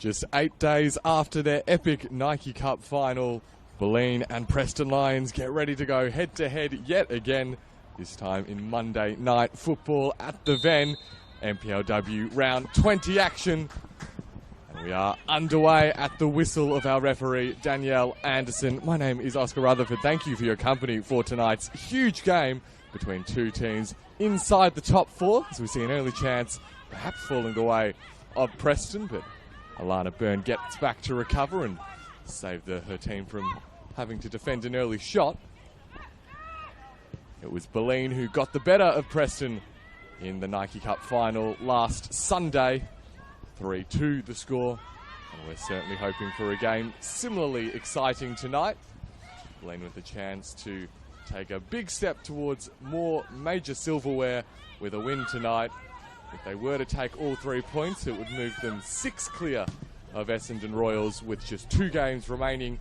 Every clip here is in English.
Just 8 days after their epic Nike Cup final, Bulleen and Preston Lions get ready to go head-to-head yet again, this time in Monday night football at the Ven. NPLW round 20 action. And we are underway at the whistle of our referee, Danielle Anderson. My name is Oscar Rutherford. Thank you for your company for tonight's huge game between two teams inside the top four, as we see an early chance, perhaps falling the way of Preston, but Alana Byrne gets back to recover and save her team from having to defend an early shot. It was Bulleen who got the better of Preston in the Nike Cup final last Sunday. 3-2 the score, and we're certainly hoping for a game similarly exciting tonight. Bulleen with a chance to take a big step towards more major silverware with a win tonight. If they were to take all 3 points, it would move them 6 clear of Essendon Royals with just 2 games remaining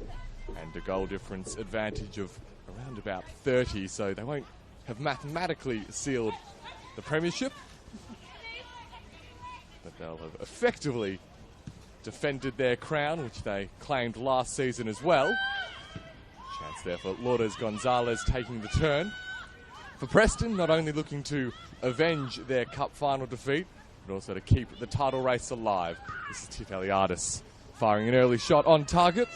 and a goal difference advantage of around about 30, so they won't have mathematically sealed the premiership, but they'll have effectively defended their crown, which they claimed last season as well. Chance there for Lourdes Gonzalez taking the turn. For Preston, not only looking to avenge their cup final defeat, but also to keep the title race alive. This is Tiff Eliadis firing an early shot on target.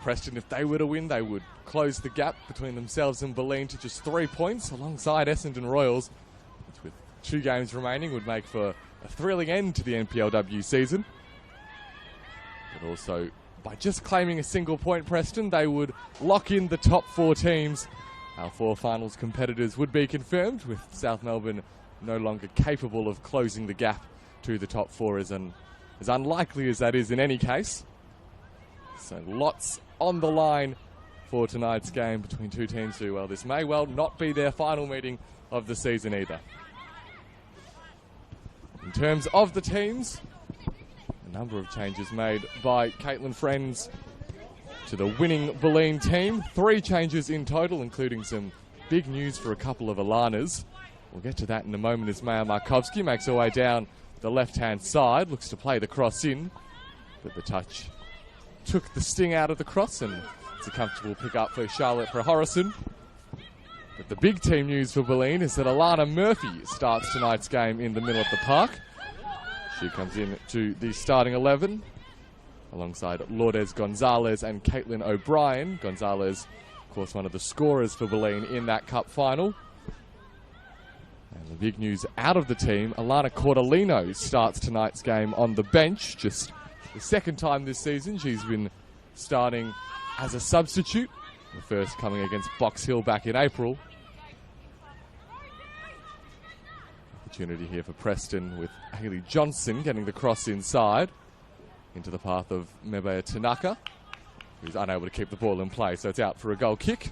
Preston, if they were to win, they would close the gap between themselves and Bulleen to just 3 points alongside Essendon Royals, which with 2 games remaining would make for a thrilling end to the NPLW season. But also, by just claiming a single point, Preston, they would lock in the top 4 teams. Our 4 finals competitors would be confirmed, with South Melbourne no longer capable of closing the gap to the top 4, as unlikely as that is in any case. So lots on the line for tonight's game between two teams who, well, this may well not be their final meeting of the season either. In terms of the teams, a number of changes made by Caitlin Friends to the winning Bulleen team. 3 changes in total, including some big news for a couple of Alanas. We'll get to that in a moment as Maya Markovsky makes her way down the left-hand side, looks to play the cross in, but the touch took the sting out of the cross, and it's a comfortable pick up for Charlotte Horrison. But the big team news for Bulleen is that Alana Murphy starts tonight's game in the middle of the park. She comes in to the starting 11 alongside Lourdes Gonzalez and Caitlin O'Brien. Gonzalez, of course, one of the scorers for Bulleen in that cup final. And the big news out of the team, Alana Cordolino starts tonight's game on the bench. Just the second time this season she's been starting as a substitute, the first coming against Box Hill back in April. Opportunity here for Preston with Hayley Johnson getting the cross inside into the path of Mebea Tanaka, who's unable to keep the ball in play, so it's out for a goal kick.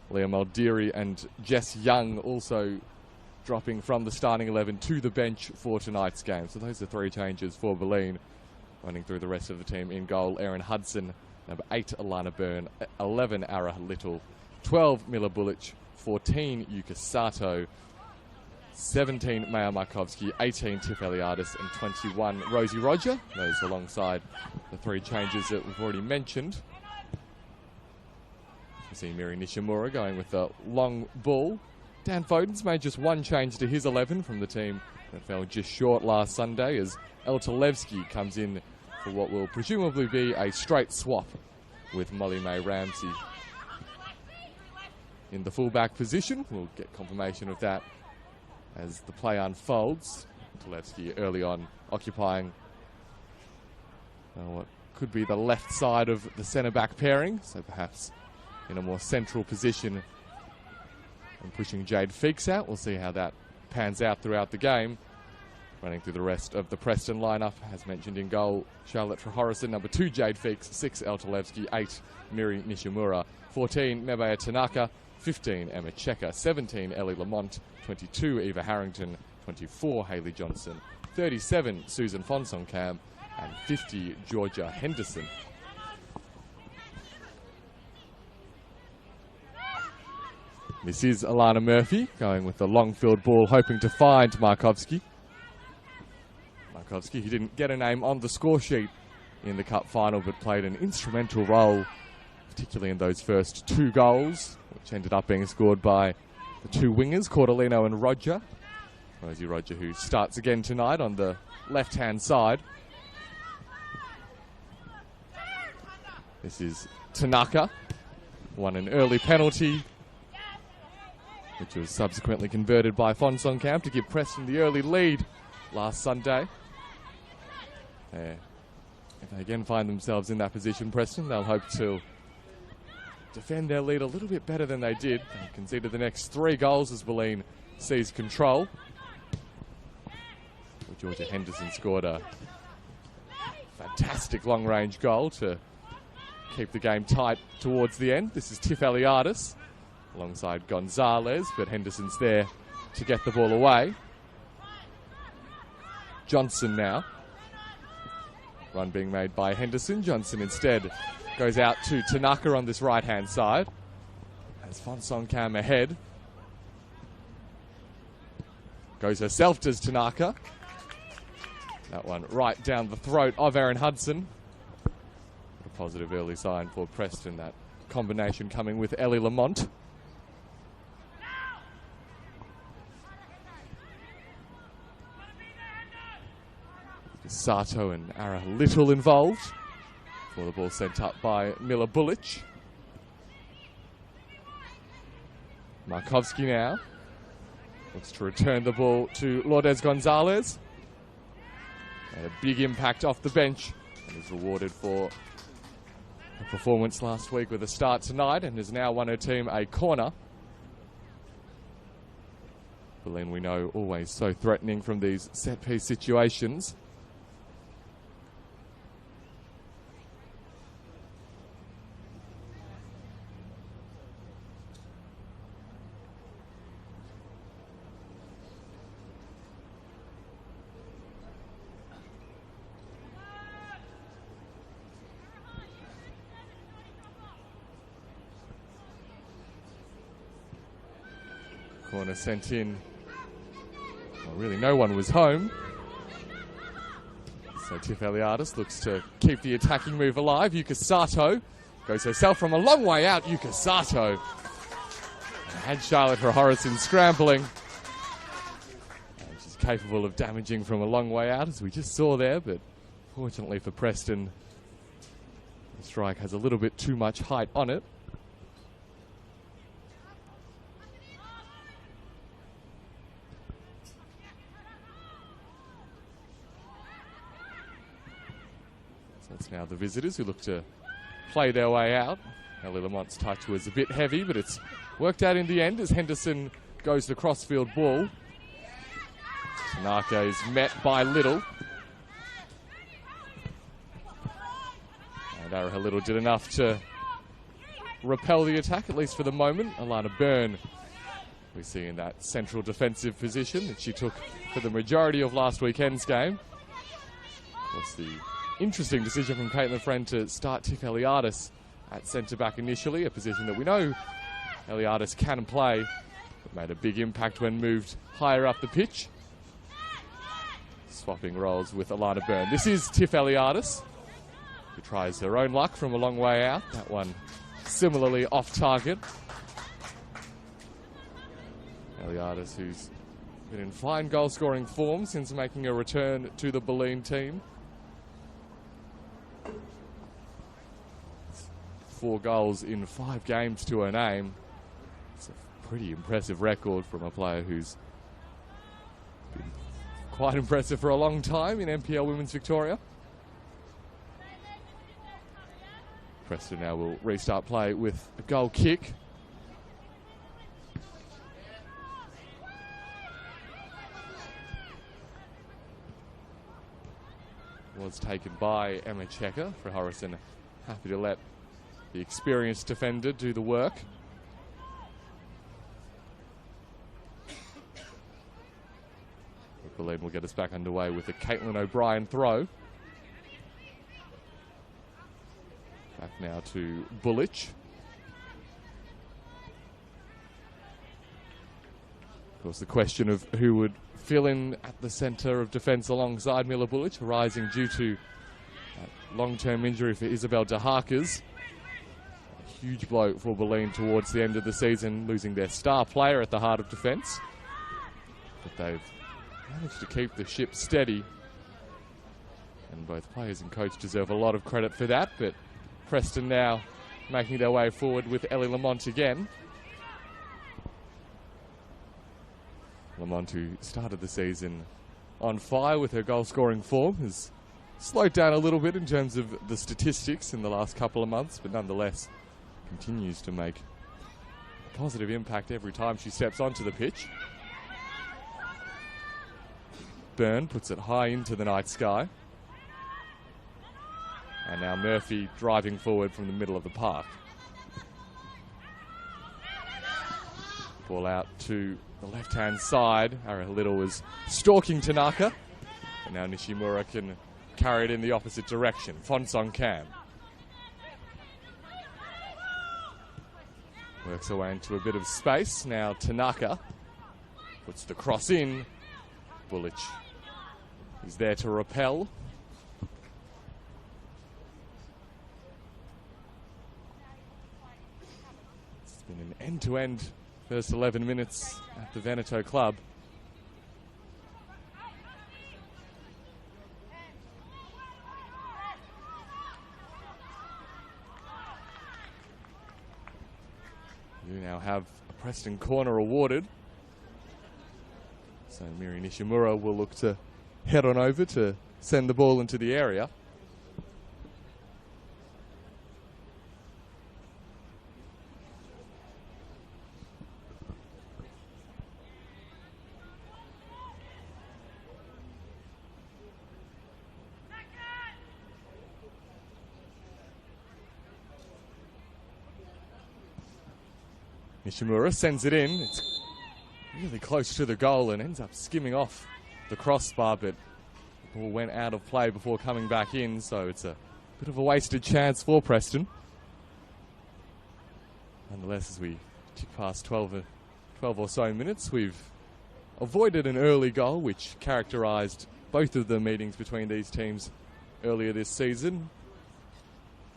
Leah Muldeary and Jess Young also dropping from the starting 11 to the bench for tonight's game. So those are 3 changes for Bulleen. Running through the rest of the team in goal, Erin Hudson, number 8 Alana Byrne, 11 Ara Little, 12 Mila Bulic, 14 Yuka Sato, 17 Maya Markovsky, 18 Tiff Eliadis, and 21 Rosie Roger. Those alongside the 3 changes that we've already mentioned. We see Miri Nishimura going with the long ball. Dan Foden's made just 1 change to his 11 from the team that fell just short last Sunday, as Eltalevsky comes in for what will presumably be a straight swap with Molly May Ramsey in the fullback position. We'll get confirmation of that as the play unfolds. Eltalevsky early on occupying what could be the left side of the centre-back pairing, so perhaps in a more central position and pushing Jade Feeks out. We'll see how that pans out throughout the game. Running through the rest of the Preston lineup, as mentioned in goal, Charlotte Horrison, number 2 Jade Feeks, 6 Eltalevsky, 8 Miri Nishimura, 14 Mebea Tanaka, 15 Emma Checker, 17 Ellie Lamont, 22 Eva Harrington, 24 Hayley Johnson, 37 Susan Fonsonkamp, and 50 Georgia Henderson. This is Alana Murphy going with the long field ball, hoping to find Markovski. Markovski, who didn't get a name on the score sheet in the Cup final, but played an instrumental role, particularly in those first 2 goals, which ended up being scored by the 2 wingers, Cordolino and Roger. Rosie Roger, who starts again tonight on the left-hand side. This is Tanaka, won an early penalty, which was subsequently converted by Fonsongkamp to give Preston the early lead last Sunday. If they again find themselves in that position, Preston, they'll hope to defend their lead a little bit better than they did. They conceded the next 3 goals as Bulleen seized control. Georgia Henderson scored a fantastic long-range goal to keep the game tight towards the end. This is Tiff Eliadis alongside Gonzalez, but Henderson's there to get the ball away. Johnson now. Run being made by Henderson. Johnson instead goes out to Tanaka on this right-hand side. As Fonsongkamp ahead. Goes herself, does Tanaka. That one right down the throat of Erin Hudson. A positive early sign for Preston, that combination coming with Ellie Lamont. Sato and Ara Little involved. Before the ball sent up by Miller Bullich. Markovski now looks to return the ball to Lourdes Gonzalez. Had a big impact off the bench and is rewarded for her performance last week with a start tonight, and has now won her team a corner. Bulleen, we know, always so threatening from these set-piece situations. Corner sent in. Well, really no one was home. So Tiff Eliadis looks to keep the attacking move alive. Yuka Sato goes herself from a long way out. Yuka Sato had Charlotte Horrison scrambling. And she's capable of damaging from a long way out, as we just saw there, but fortunately for Preston, the strike has a little bit too much height on it. It's now the visitors who look to play their way out. Ellie Lamont's touch was a bit heavy, but it's worked out in the end as Henderson goes the crossfield ball. Tanaka is met by Little. And Araha Little did enough to repel the attack, at least for the moment. Alana Byrne, we see in that central defensive position that she took for the majority of last weekend's game. Of course, the interesting decision from Caitlin Friend to start Tiff Eliadis at centre-back initially, a position that we know Eliadis can play, but made a big impact when moved higher up the pitch. Swapping roles with Alana Byrne. This is Tiff Eliadis, who tries her own luck from a long way out. That one similarly off target. Eliadis, who's been in fine goal-scoring form since making a return to the Bulleen team. 4 goals in 5 games to her name. It's a pretty impressive record from a player who's been quite impressive for a long time in NPL Women's Victoria. Preston now will restart play with a goal kick. Was taken by Emma Checker for Horrison. Happy to let the experienced defender do the work. Bulleen will get us back underway with a Caitlin O'Brien throw. now to Bullich. Of course, the question of who would fill in at the centre of defence alongside Miller Bullich, arising due to long-term injury for Isabel De Harkers. A huge blow for Bulleen towards the end of the season, losing their star player at the heart of defence. But they've managed to keep the ship steady. And both players and coach deserve a lot of credit for that. But Preston now making their way forward with Ellie Lamont again. Lamont, who started the season on fire with her goal-scoring form, has slowed down a little bit in terms of the statistics in the last couple of months, but nonetheless continues to make a positive impact every time she steps onto the pitch. Byrne puts it high into the night sky. And now Murphy driving forward from the middle of the park. Ball out to the left-hand side. Ara Little was stalking Tanaka. And now Nishimura can carry it in the opposite direction. Fonsong Cam works her way into a bit of space. Now Tanaka puts the cross in. Bullich is there to repel. It's been an end-to-end first 11 minutes at the Veneto club. You now have a Preston corner awarded. So Miri Nishimura will look to head on over to send the ball into the area. Nishimura sends it in. It's really close to the goal and ends up skimming off the crossbar, but the ball went out of play before coming back in, so it's a bit of a wasted chance for Preston. Nonetheless, as we tick past 12 or so minutes, we've avoided an early goal, which characterised both of the meetings between these teams earlier this season.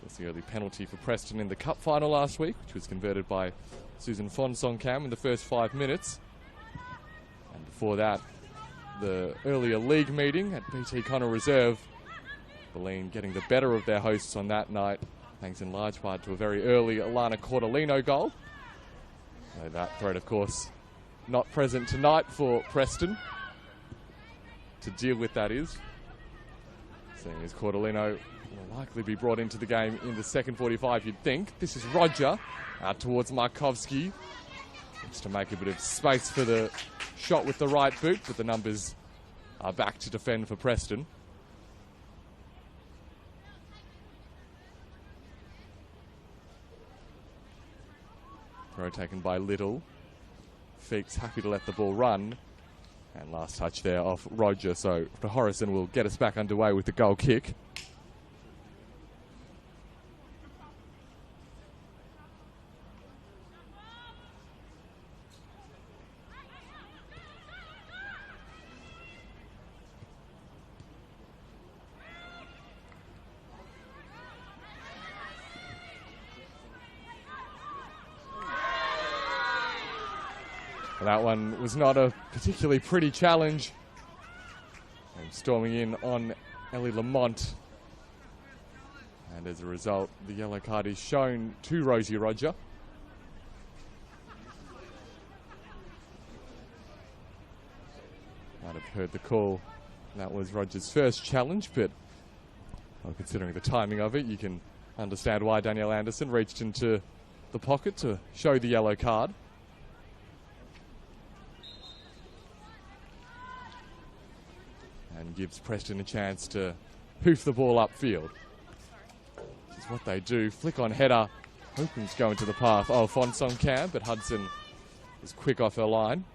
That's the early penalty for Preston in the cup final last week, which was converted by Susan Fonsong Cam in the first 5 minutes. And before that, the earlier league meeting at BT Connor Reserve. Bulleen getting the better of their hosts on that night, thanks in large part to a very early Alana Cordolino goal. So that threat, of course, not present tonight for Preston to deal with, that is. Seeing as Cordolino will likely be brought into the game in the second 45, you'd think. This is Roger out towards Markovsky. Looks to make a bit of space for the shot with the right boot, but the numbers are back to defend for Preston. Throw taken by Little. Feeks happy to let the ball run. And last touch there off Roger, so Horrison will get us back underway with the goal kick. That one was not a particularly pretty challenge. And storming in on Ellie Lamont. And as a result, the yellow card is shown to Rosie Roger. Might have heard the call. That was Roger's first challenge, but well, considering the timing of it, you can understand why Danielle Anderson reached into the pocket to show the yellow card. And gives Preston a chance to hoof the ball upfield. Which is what they do. Flick on header, hoping to go into the path of Fonsong Cam, but Hudson is quick off her line.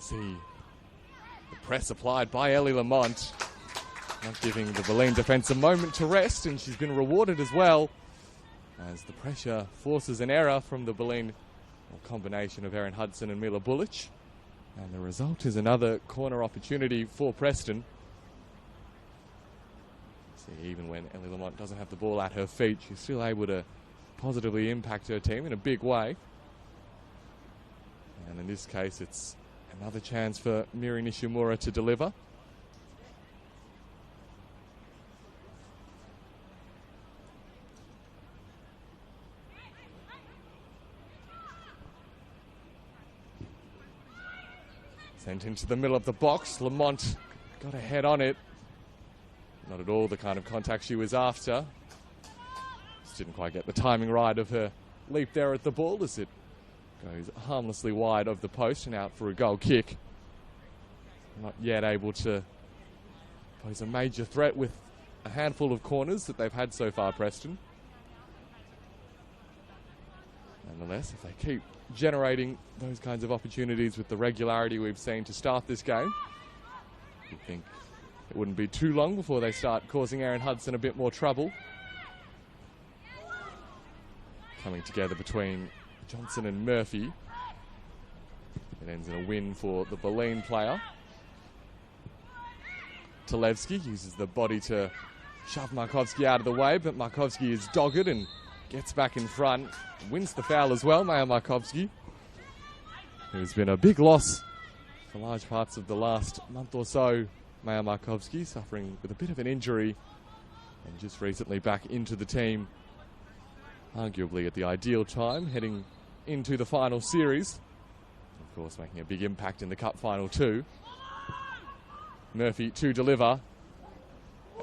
see the press applied by Ellie Lamont, not giving the Bulleen defence a moment to rest, and she's been rewarded as well as the pressure forces an error from the Bulleen, a combination of Erin Hudson and Mila Bullich, and the result is another corner opportunity for Preston. See, even when Ellie Lamont doesn't have the ball at her feet, she's still able to positively impact her team in a big way. And in this case, it's another chance for Miri Nishimura to deliver. Sent into the middle of the box. Lamont got a head on it. Not at all the kind of contact she was after. Just didn't quite get the timing right of her leap there at the ball as it goes harmlessly wide of the post and out for a goal kick. Not yet able to pose a major threat with a handful of corners that they've had so far, Preston. Nonetheless, if they keep generating those kinds of opportunities with the regularity we've seen to start this game, you'd think it wouldn't be too long before they start causing Erin Hudson a bit more trouble. Coming together between Johnson and Murphy. It ends in a win for the Bulleen player. Talevsky uses the body to shove Markovsky out of the way, but Markovsky is dogged and gets back in front. Wins the foul as well, Maya Markovsky, who's been a big loss for large parts of the last month or so. Maya Markovsky suffering with a bit of an injury and just recently back into the team, arguably at the ideal time, heading into the final series. Of course, making a big impact in the cup final too. Murphy to deliver.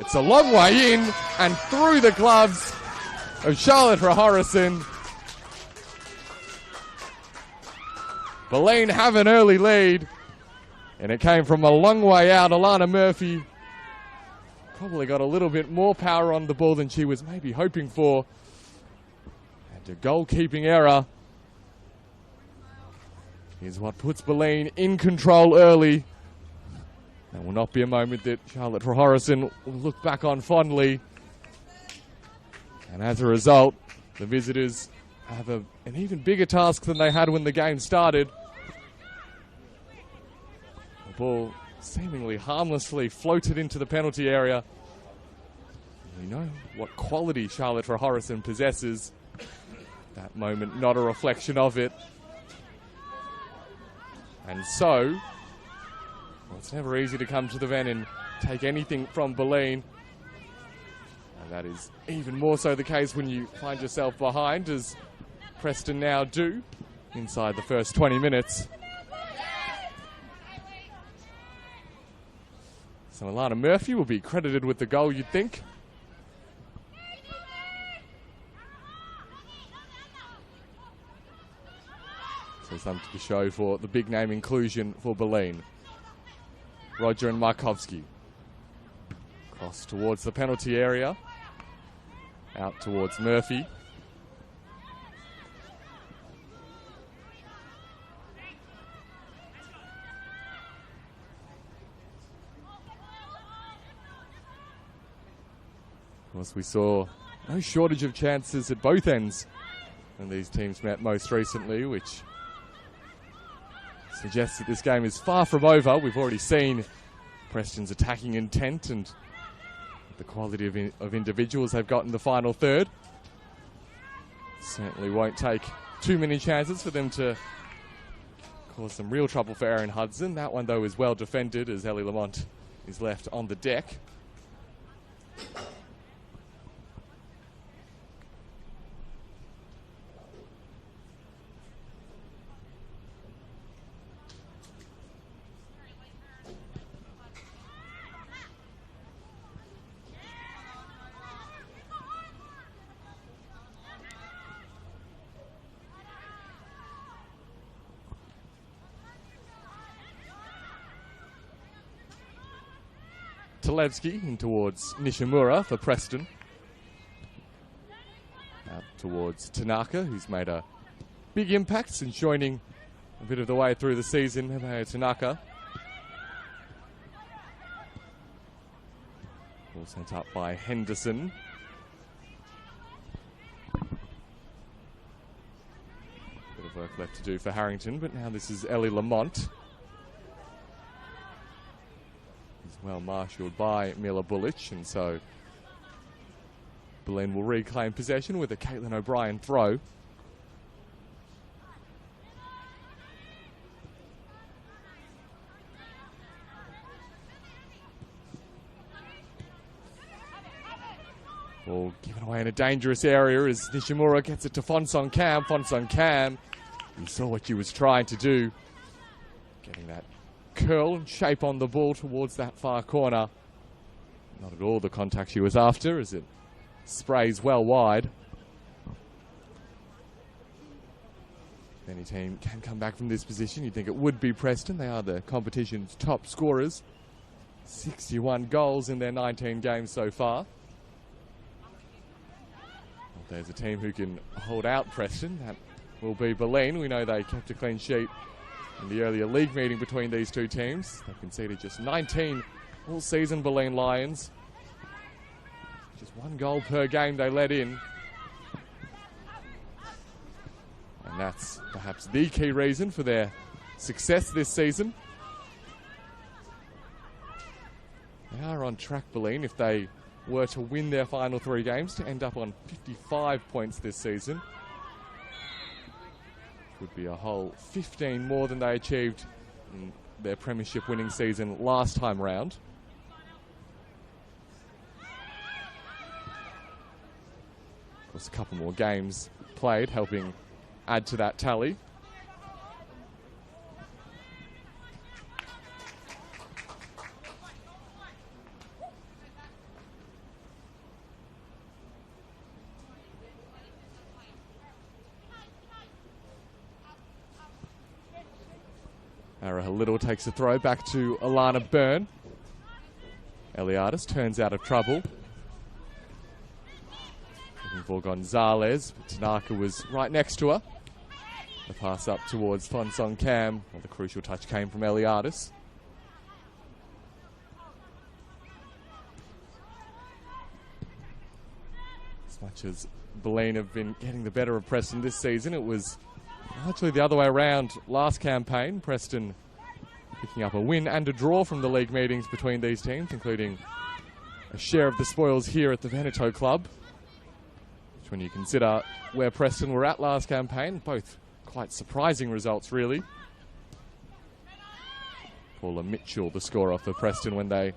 It's a long way in and through the gloves of Charlotte Rahorison. Bulleen have an early lead, and it came from a long way out. Alana Murphy probably got a little bit more power on the ball than she was maybe hoping for. And a goalkeeping error is what puts Bulleen in control early. That will not be a moment that Charlotte Rahorison will look back on fondly. And as a result, the visitors have an even bigger task than they had when the game started. The ball seemingly harmlessly floated into the penalty area. We know what quality Charlotte Rahorison possesses. That moment, not a reflection of it. And so, well, it's never easy to come to the Ven and take anything from Bulleen. And that is even more so the case when you find yourself behind, as Preston now do inside the first 20 minutes. So Alana Murphy will be credited with the goal, you'd think. So something to show for the big name inclusion for Bulleen. Roger and Markovsky. Cross towards the penalty area. Out towards Murphy. Of course, we saw no shortage of chances at both ends when these teams met most recently, which suggests that this game is far from over. We've already seen Preston's attacking intent and the quality of individuals they've got in the final third. Certainly won't take too many chances for them to cause some real trouble for Erin Hudson. That one, though, is well defended as Ellie Lamont is left on the deck. Talevsky in towards Nishimura for Preston. Out towards Tanaka, who's made a big impact since joining a bit of the way through the season, Tanaka. Ball sent up by Henderson. Bit of work left to do for Harrington, but now this is Ellie Lamont. He's well marshalled by Mila Bullich, and so Bulleen will reclaim possession with a Caitlin O'Brien throw. Ball given away in a dangerous area as Nishimura gets it to Fonsong Cam. Fonsong Cam, you saw what she was trying to do. Getting that curl and shape on the ball towards that far corner. Not at all the contact she was after as it sprays well wide. Any team can come back from this position. You'd think it would be Preston. They are the competition's top scorers. 61 goals in their 19 games so far. There's a team who can hold out Preston. That will be Bulleen. We know they kept a clean sheet in the earlier league meeting between these two teams. They conceded just 19 all season, Bulleen Lions. Just 1 goal per game they let in. And that's perhaps the key reason for their success this season. They are on track, Bulleen, if they were to win their final 3 games, to end up on 55 points this season. Would be a whole 15 more than they achieved in their premiership winning season last time round. Of course, a couple more games played, helping add to that tally. Araha Little takes a throw back to Alana Byrne. Eliadis turns out of trouble. Looking for Gonzalez, but Tanaka was right next to her. The pass up towards Fonsong Cam. Well, the crucial touch came from Eliadis. As much as Bulleen have been getting the better of Preston this season, it was actually the other way around last campaign. Preston picking up a win and a draw from the league meetings between these teams, including a share of the spoils here at the Veneto Club. Which, when you consider where Preston were at last campaign, both quite surprising results, really. Paula Mitchell, the scorer for Preston when they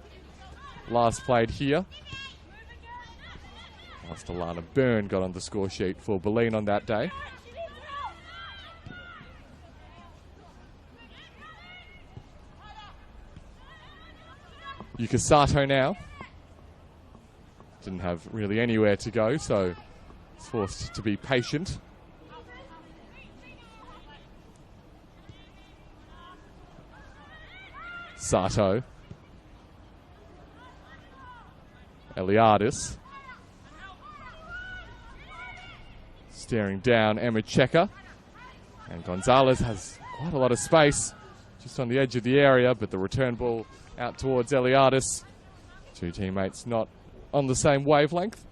last played here. Whilst Alana Byrne got on the score sheet for Bulleen on that day. Yuka Sato now. Didn't have really anywhere to go, so he's forced to be patient. Sato. Eliadis. Staring down Emma Checker. And Gonzalez has quite a lot of space just on the edge of the area, but the return ball out towards Eliadis. 2 teammates not on the same wavelength.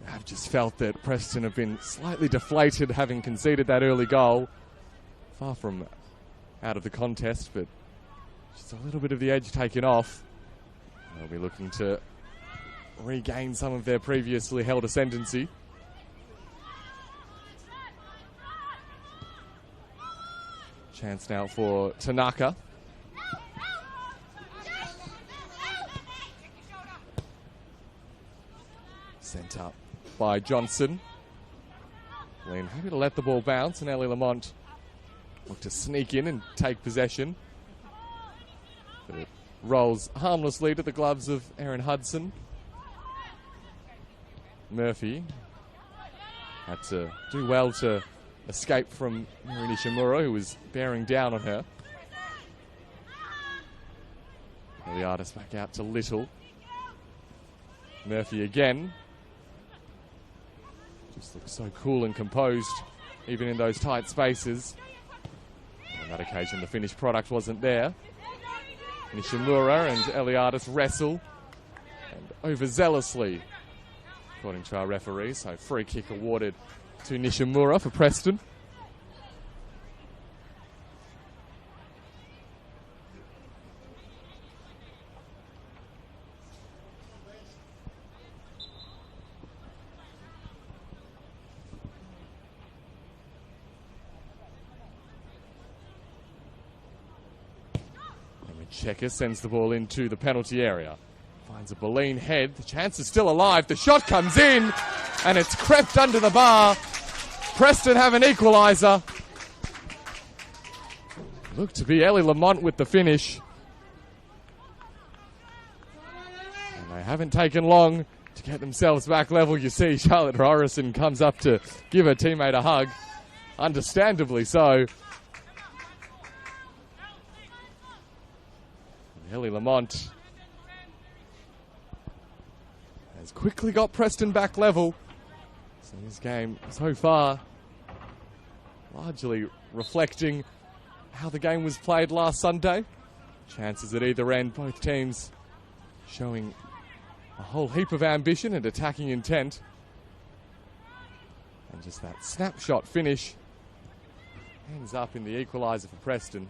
I've just felt that Preston have been slightly deflated having conceded that early goal. Far from out of the contest, but just a little bit of the edge taken off. They'll be looking to regain some of their previously held ascendancy. Chance now for Tanaka. Sent up by Johnson. Bulleen happy to let the ball bounce, and Ellie Lamont look to sneak in and take possession. But it rolls harmlessly to the gloves of Erin Hudson. Murphy Had to do well to escape from Miri Nishimura, who was bearing down on her. Eliadis back out to Little. Murphy again. Just looks so cool and composed, even in those tight spaces. On that occasion, the finished product wasn't there. Nishimura and Eliadis wrestle, and overzealously, according to our referee. So free kick awarded to Nishimura for Preston. Checker sends the ball into the penalty area. Finds a Bulleen head. The chance is still alive. The shot comes in, and it's crept under the bar. Preston have an equaliser. Looked to be Ellie Lamont with the finish. And they haven't taken long to get themselves back level. You see Charlotte Rorison comes up to give her teammate a hug. Understandably so. Ellie Lamont has quickly got Preston back level. So this game so far largely reflecting how the game was played last Sunday. Chances at either end, both teams showing a whole heap of ambition and attacking intent. And just that snapshot finish ends up in the equaliser for Preston.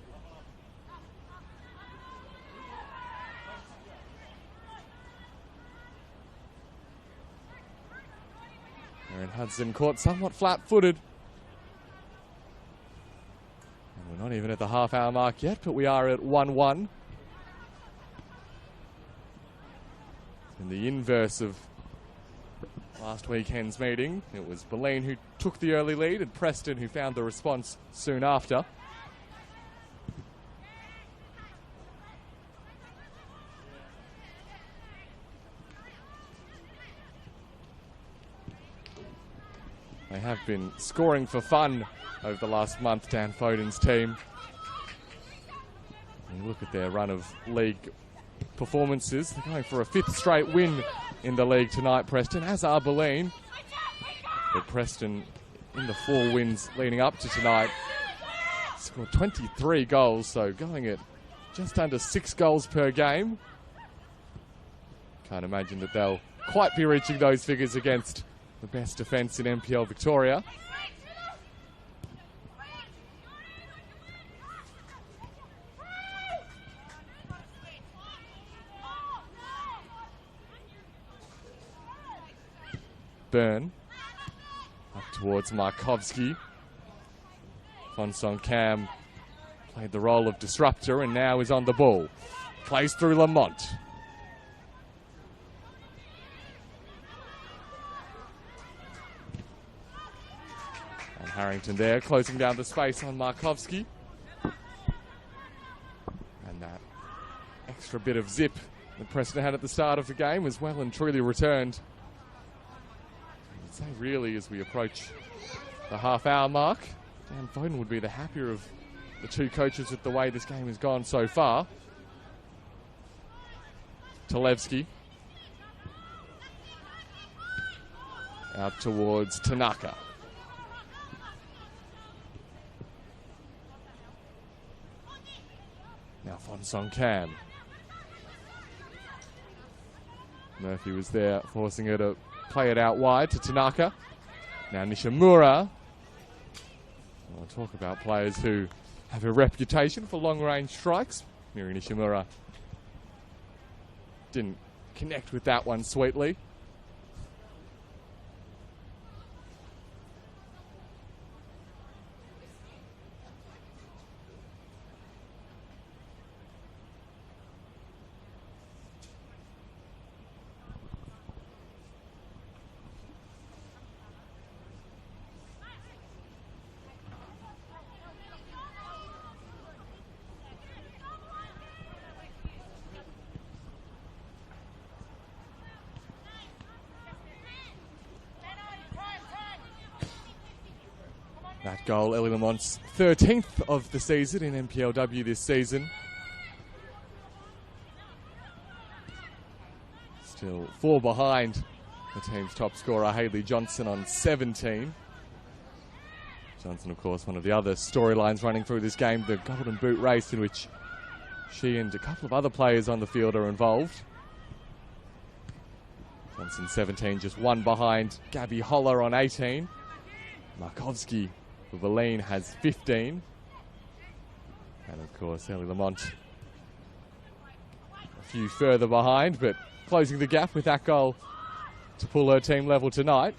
Aaron Hudson caught somewhat flat-footed. And we're not even at the half-hour mark yet, but we are at 1-1. In the inverse of last weekend's meeting, it was Bulleen who took the early lead and Preston who found the response soon after. They have been scoring for fun over the last month, Dan Foden's team. And you look at their run of league performances. They're going for a 5th straight win in the league tonight, Preston, as are Bulleen. But Preston, in the 4 wins leading up to tonight, scored 23 goals, so going at just under 6 goals per game. Can't imagine that they'll quite be reaching those figures against the best defence in NPL Victoria. Byrne up towards Markovsky. Fonsong Cam played the role of disruptor and now is on the ball. Plays through Lamont. Harrington there, closing down the space on Markovsky. And that extra bit of zip that Preston had at the start of the game was well and truly returned. I'd say really as we approach the half-hour mark, Dan Foden would be the happier of the two coaches with the way this game has gone so far. Talevsky. Out towards Tanaka. Now Fonsong Cam. Murphy was there, forcing her to play it out wide to Tanaka. Now Nishimura. I'll talk about players who have a reputation for long-range strikes. Miri Nishimura didn't connect with that one sweetly. That goal, Ellie Lamont's 13th of the season in NPLW this season. Still 4 behind the team's top scorer, Hayley Johnson, on 17. Johnson, of course, one of the other storylines running through this game, the Golden Boot race, in which she and a couple of other players on the field are involved. Johnson 17, just 1 behind Gabby Holler on 18. Markovsky for Bulleen has 15. And of course, Ellie Lamont a few further behind, but closing the gap with that goal to pull her team level tonight.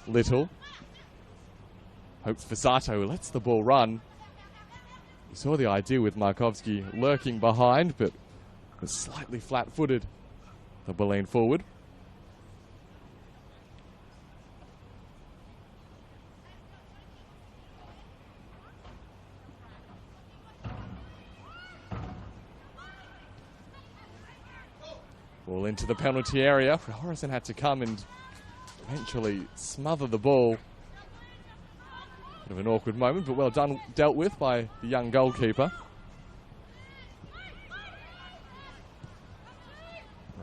Little hopes for Sato, who lets the ball run. You saw the idea with Markovsky lurking behind, but was slightly flat-footed, the Bulleen forward. Ball into the penalty area. Horizon had to come and eventually smother the ball. Bit of an awkward moment, but well done, dealt with by the young goalkeeper.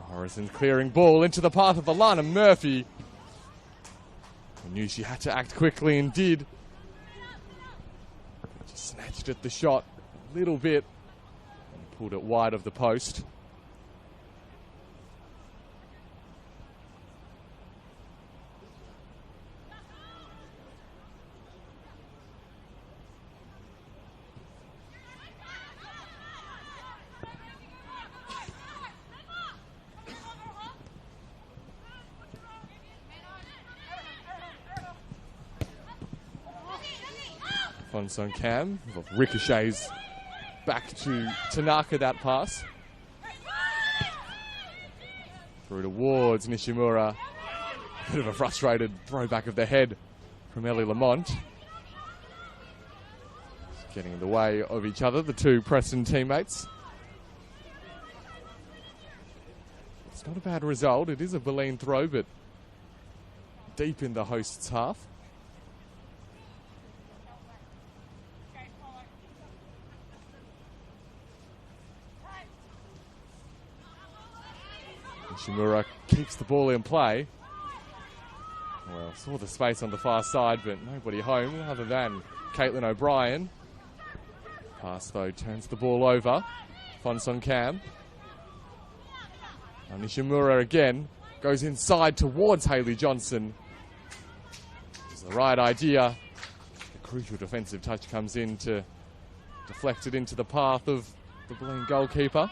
Horizon clearing ball into the path of Alana Murphy. I knew she had to act quickly and did. Just snatched at the shot a little bit and pulled it wide of the post. Fonsong Cam ricochets back to Tanaka, that pass. Through towards Nishimura. Bit of a frustrated throwback of the head from Ellie Lamont. Getting in the way of each other, the two Preston teammates. It's not a bad result. It is a Bulleen throw, but deep in the host's half. Shimura keeps the ball in play. Well, saw the space on the far side, but nobody home other than Caitlin O'Brien. Pass, though, turns the ball over. Fonsong Cam. And Nishimura again goes inside towards Hayley Johnson. It's the right idea. The crucial defensive touch comes in to deflect it into the path of the Bulleen goalkeeper.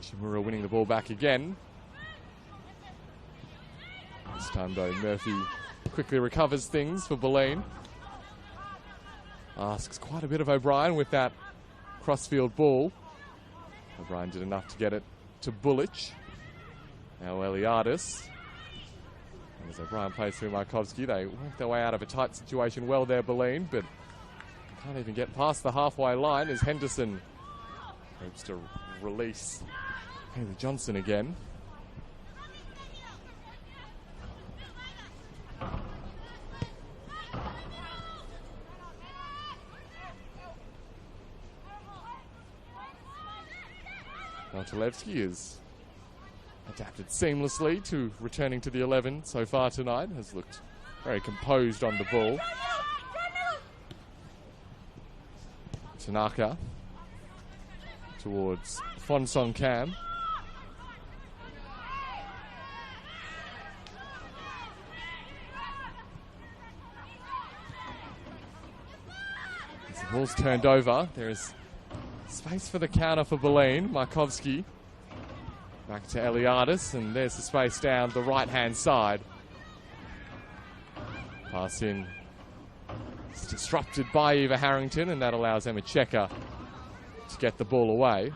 Nishimura winning the ball back again. This time, though, Murphy quickly recovers things for Bulleen. Asks quite a bit of O'Brien with that crossfield ball. O'Brien did enough to get it to Bullich. Now Eliadis. And as O'Brien plays through Markovsky, they work their way out of a tight situation well there, Bulleen, but can't even get past the halfway line as Henderson hopes to release Hayley Johnson again. Bartolewski is adapted seamlessly to returning to the 11 so far tonight. Has looked very composed on the ball. Tanaka towards Fonsong Cam. As the ball's turned over, there is space for the counter for Bulleen. Markovsky back to Eliadis, and there's the space down the right-hand side. Pass in. It's disrupted by Eva Harrington, and that allows Emma Checker to get the ball away.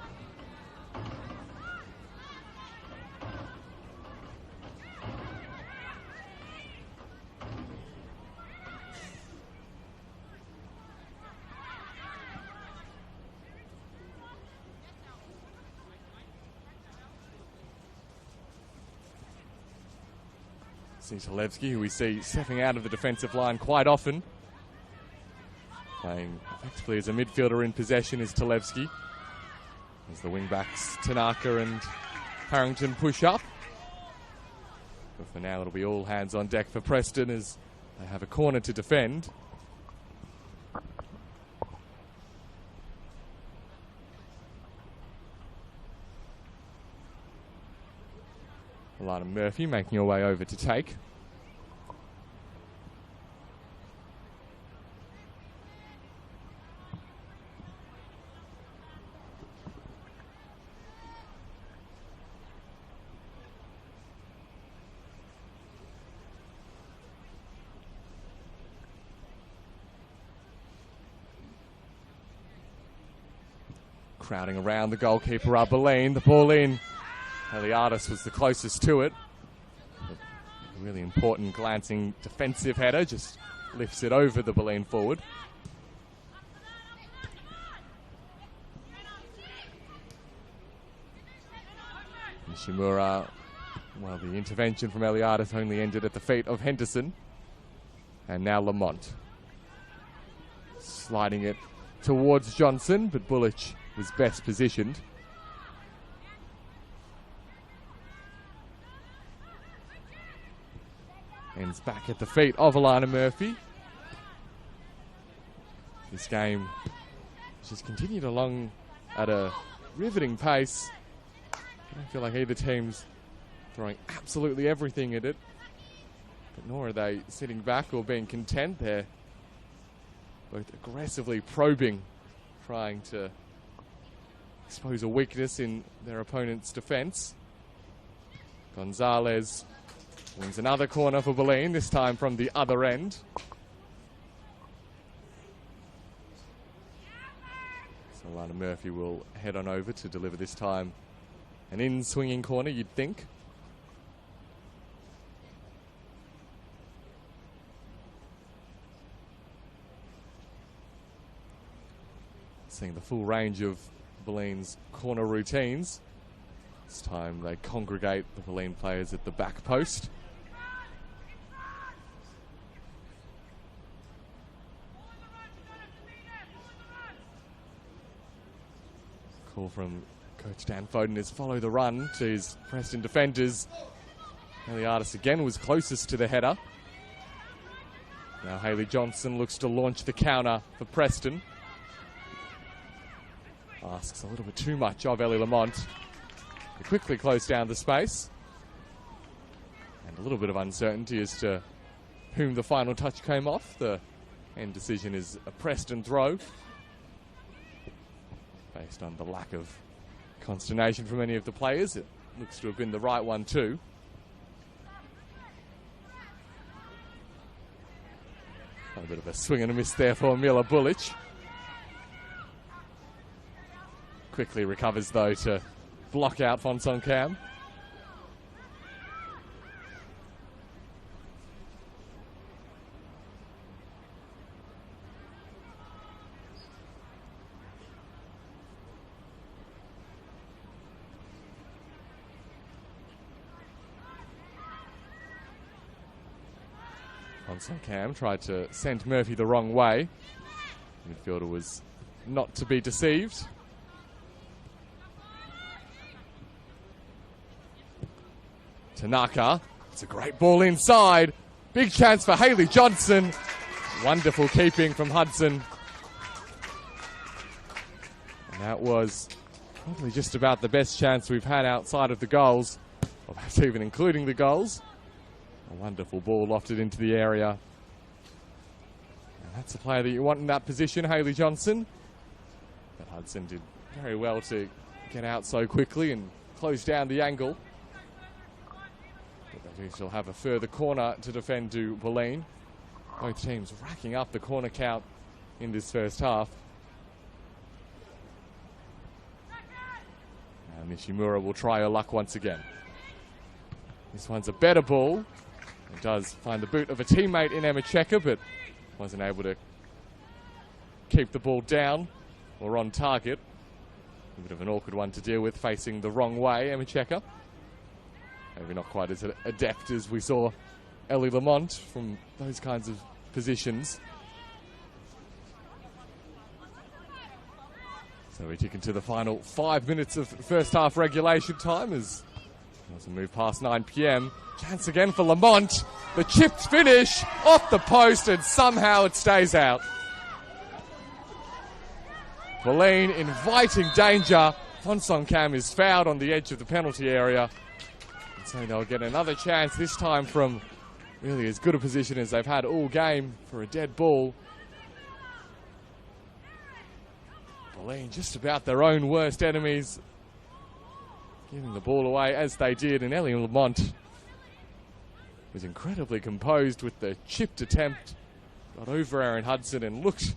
Talevsky, who we see stepping out of the defensive line quite often. Playing effectively as a midfielder in possession is Talevsky. As the wing-backs Tanaka and Harrington push up. But for now, it'll be all hands on deck for Preston as they have a corner to defend. Alana Murphy making her way over to take. Crowding around the goalkeeper, Bulleen. The ball in. Eliadis was the closest to it. A really important glancing defensive header, just lifts it over the Bulleen forward. Nishimura, well, the intervention from Eliadis only ended at the feet of Henderson. And now Lamont. Sliding it towards Johnson, but Bullich was best positioned. Ends back at the feet of Alana Murphy. This game just continued along at a riveting pace. I don't feel like either team's throwing absolutely everything at it, but nor are they sitting back or being content. They're both aggressively probing, trying to expose a weakness in their opponent's defense. Gonzalez wins another corner for Bulleen, this time from the other end. So Alana Murphy will head on over to deliver this time an in-swinging corner, you'd think. Seeing the full range of Bulleen's corner routines. This time they congregate the Bulleen players at the back post. Call from Coach Dan Foden is follow the run to his Preston defenders. Eliadis again was closest to the header. Now Hayley Johnson looks to launch the counter for Preston. Asks a little bit too much of Ellie Lamont. They quickly close down the space. And a little bit of uncertainty as to whom the final touch came off. The end decision is a Preston throw, based on the lack of consternation from any of the players. It looks to have been the right one too. A bit of a swing and a miss there for Mila Bullich. Quickly recovers though to block out Fonson Cam. Fonson Cam tried to send Murphy the wrong way. The midfielder was not to be deceived. Tanaka, it's a great ball inside. Big chance for Hayley Johnson. Wonderful keeping from Hudson. And that was probably just about the best chance we've had outside of the goals, or perhaps even including the goals. A wonderful ball lofted into the area. And that's a player that you want in that position, Hayley Johnson. But Hudson did very well to get out so quickly and close down the angle. They shall have a further corner to defend to Bulleen. Both teams racking up the corner count in this first half. Now Nishimura will try her luck once again. This one's a better ball. It does find the boot of a teammate in Emma Checker, but wasn't able to keep the ball down or on target. A bit of an awkward one to deal with, facing the wrong way, Emma Checker. Maybe not quite as adept as we saw Ellie Lamont from those kinds of positions. So we tick into the final 5 minutes of first half regulation time as we move past 9 p.m. Chance again for Lamont. The chipped finish off the post and somehow it stays out. Bulleen inviting danger. Fonsong Cam is fouled on the edge of the penalty area. And so they'll get another chance, this time from really as good a position as they've had all game for a dead ball. Bulleen just about their own worst enemies, giving the ball away as they did, and Ellie Lamont was incredibly composed with the chipped attempt. Got over Aaron Hudson and looked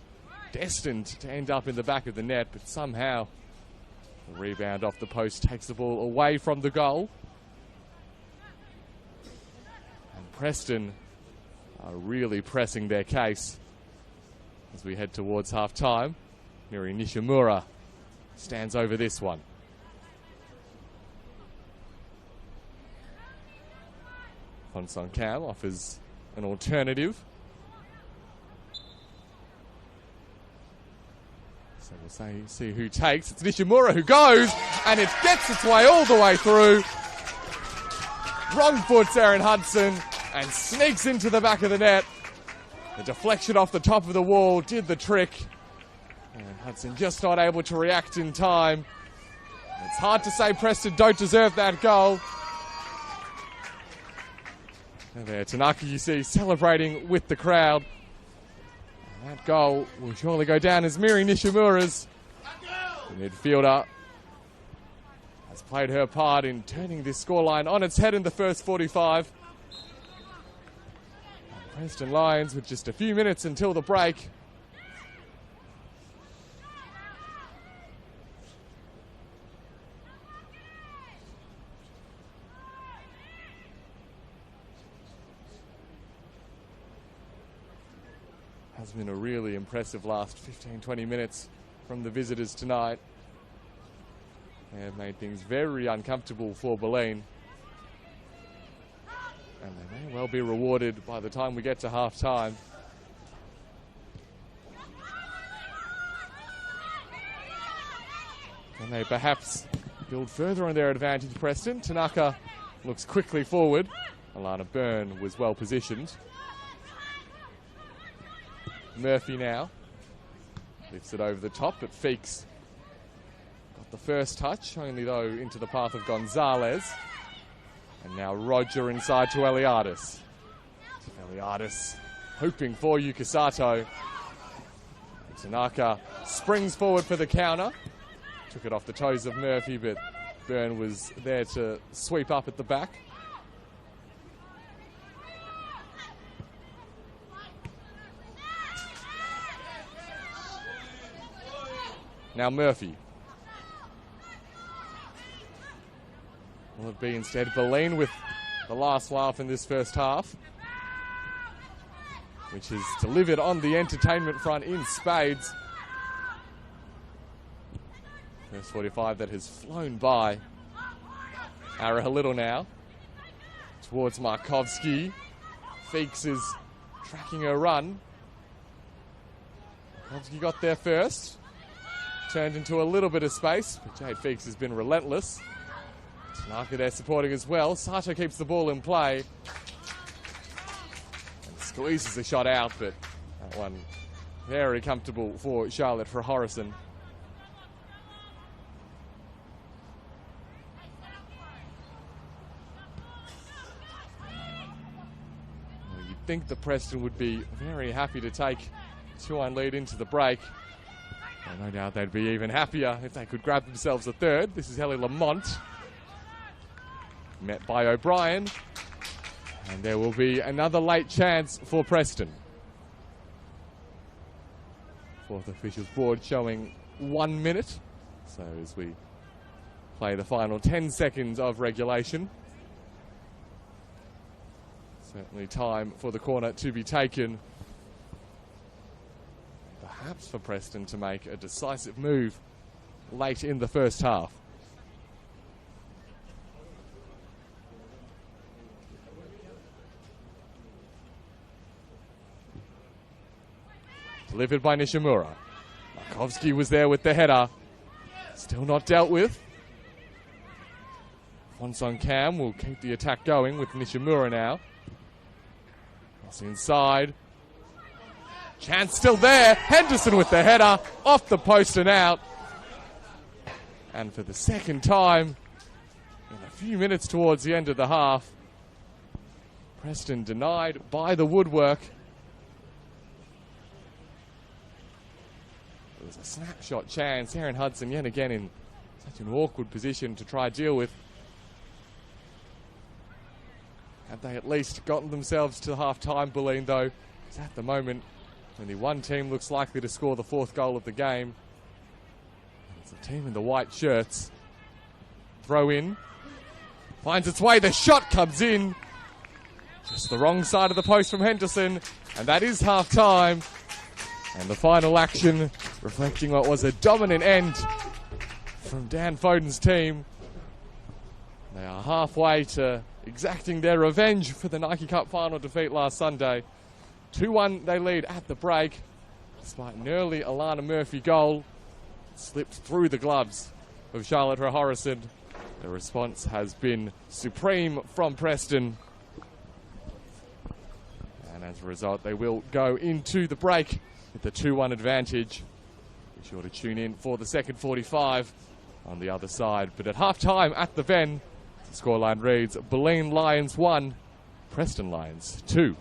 destined to end up in the back of the net, but somehow the rebound off the post takes the ball away from the goal. And Preston are really pressing their case as we head towards half-time. Miri Nishimura stands over this one. Fonsong Cam offers an alternative. So we'll see who takes. It's Nishimura who goes, and it gets its way all the way through. Wrong foot's Aaron Hudson and sneaks into the back of the net. The deflection off the top of the wall did the trick. And Hudson just not able to react in time. It's hard to say Preston don't deserve that goal. And there, Tanaka, you see, celebrating with the crowd. And that goal will surely go down as Miri Nishimura's. The midfielder has played her part in turning this scoreline on its head in the first 45. And Preston Lions with just a few minutes until the break. Has been a really impressive last 15-20 minutes from the visitors tonight. They have made things very uncomfortable for Bulleen. And they may well be rewarded by the time we get to half-time. Can they perhaps build further on their advantage, Preston? Tanaka looks quickly forward. Alana Byrne was well positioned. Murphy now lifts it over the top, but Feeks got the first touch, only though into the path of Gonzalez. And now Roger inside to Eliadis. Eliadis hoping for Yukasato. Tanaka springs forward for the counter. Took it off the toes of Murphy, but Byrne was there to sweep up at the back. Now Murphy. Will it be instead Bulleen with the last laugh in this first half, which is delivered on the entertainment front in spades. First 45 that has flown by. Ara Little now towards Markovsky. Feeks is tracking her run. Markovsky got there first. Turned into a little bit of space, but Jade Feeks has been relentless. Tanaka there supporting as well. Sato keeps the ball in play. And squeezes the shot out, but that one very comfortable for Charlotte for Horrison. Well, you'd think the Preston would be very happy to take 2-1 lead into the break. Well, no doubt they'd be even happier if they could grab themselves a third. This is Ellie Lamont, met by O'Brien. And there will be another late chance for Preston. Fourth officials board showing 1 minute. So as we play the final 10 seconds of regulation. Certainly time for the corner to be taken. Perhaps for Preston to make a decisive move late in the first half. Delivered by Nishimura. Markovsky was there with the header. Still not dealt with. Wonson Cam will keep the attack going with Nishimura now. Cross inside. Chance still there. Henderson with the header. Off the post and out. And for the second time in a few minutes towards the end of the half, Preston denied by the woodwork. It was a snapshot chance. Aaron Hudson yet again in such an awkward position to try deal with. Had they at least gotten themselves to half-time, Bulleen, though, because at the moment, only one team looks likely to score the fourth goal of the game. It's the team in the white shirts. Throw in. Finds its way. The shot comes in. Just the wrong side of the post from Henderson. And that is half-time. And the final action reflecting what was a dominant end from Dan Foden's team. They are halfway to exacting their revenge for the Nike Cup final defeat last Sunday. 2-1 they lead at the break, despite an early Alana Murphy goal. Slipped through the gloves of Charlotte Rahorison. The response has been supreme from Preston. And as a result, they will go into the break with the 2-1 advantage. Be sure to tune in for the second 45 on the other side. But at half-time at the Ven, the scoreline reads Bulleen Lions 1, Preston Lions 2.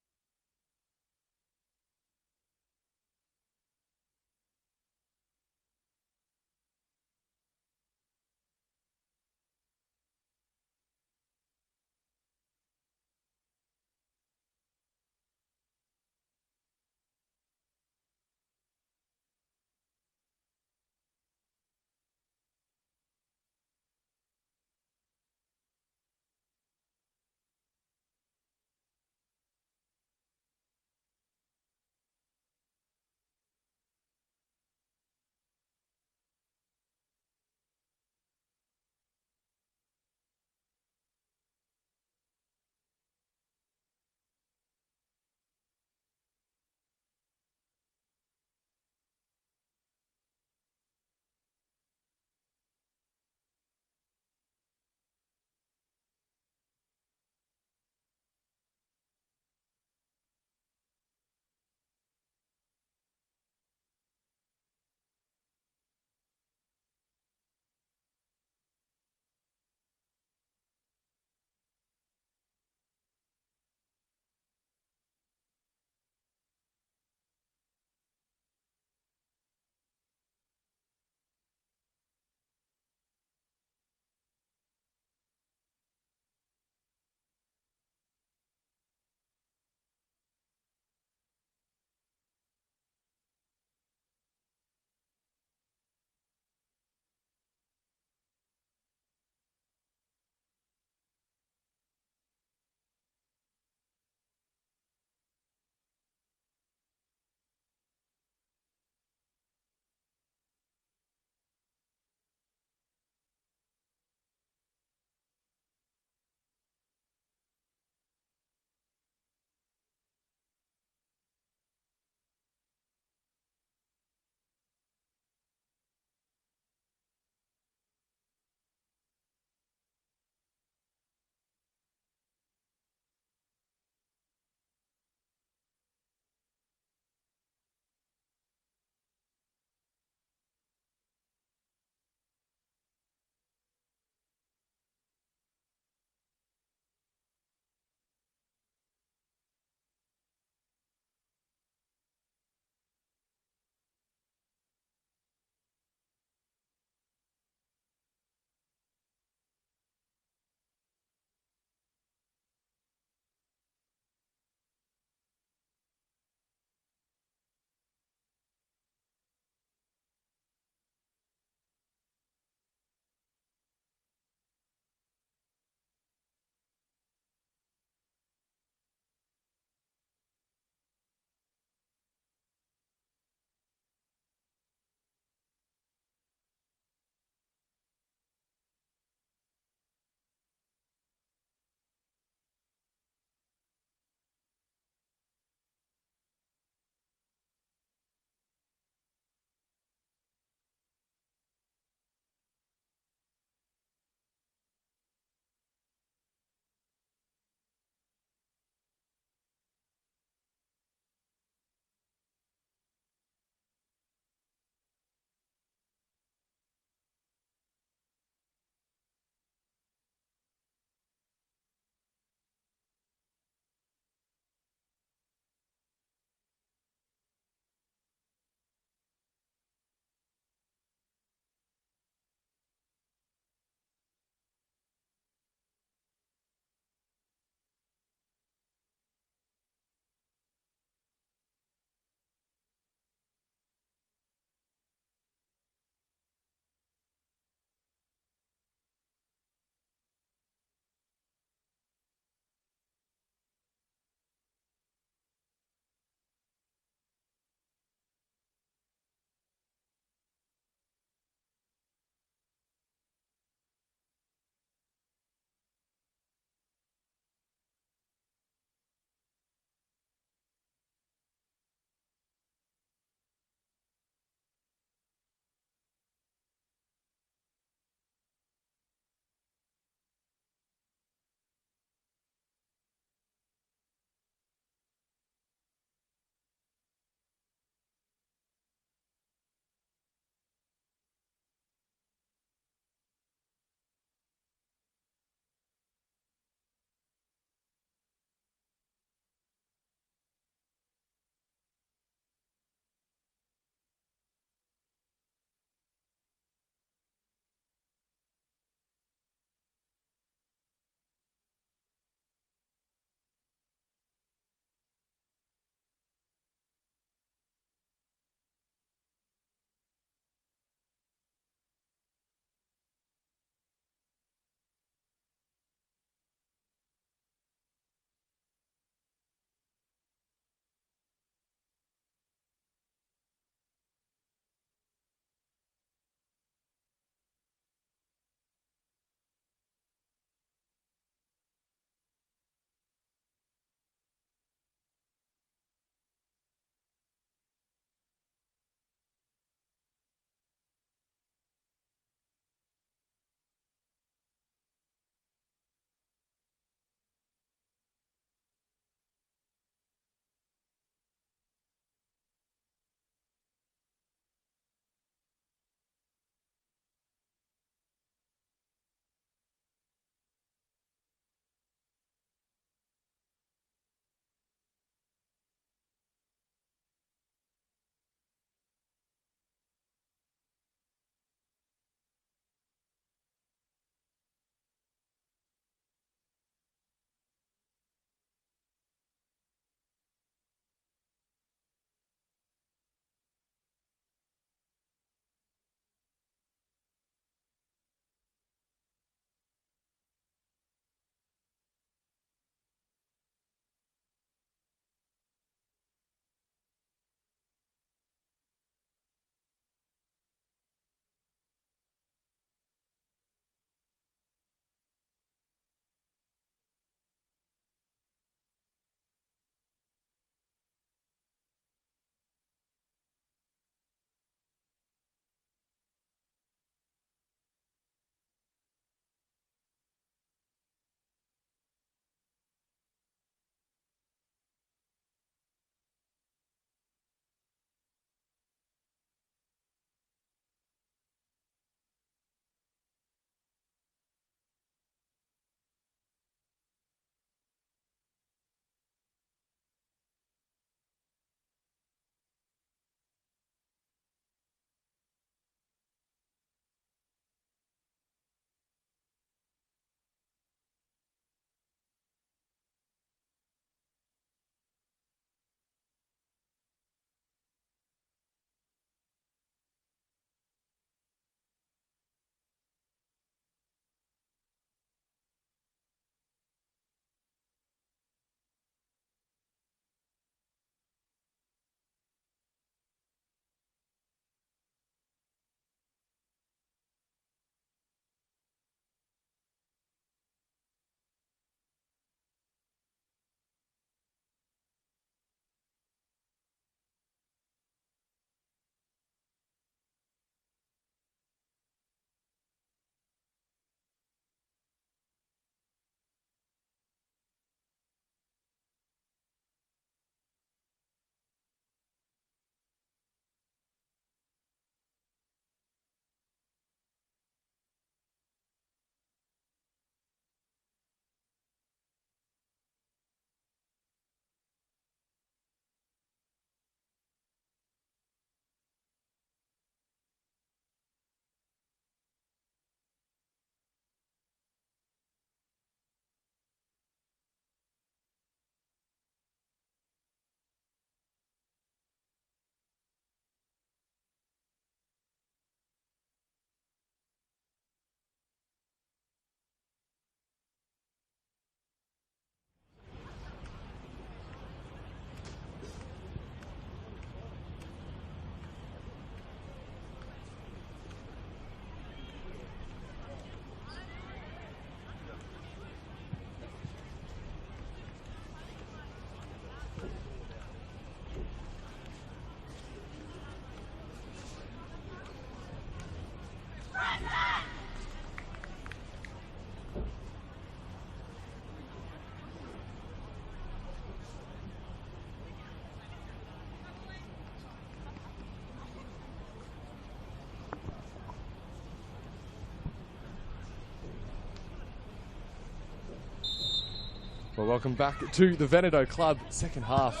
Well, welcome back to the Veneto Club. Second half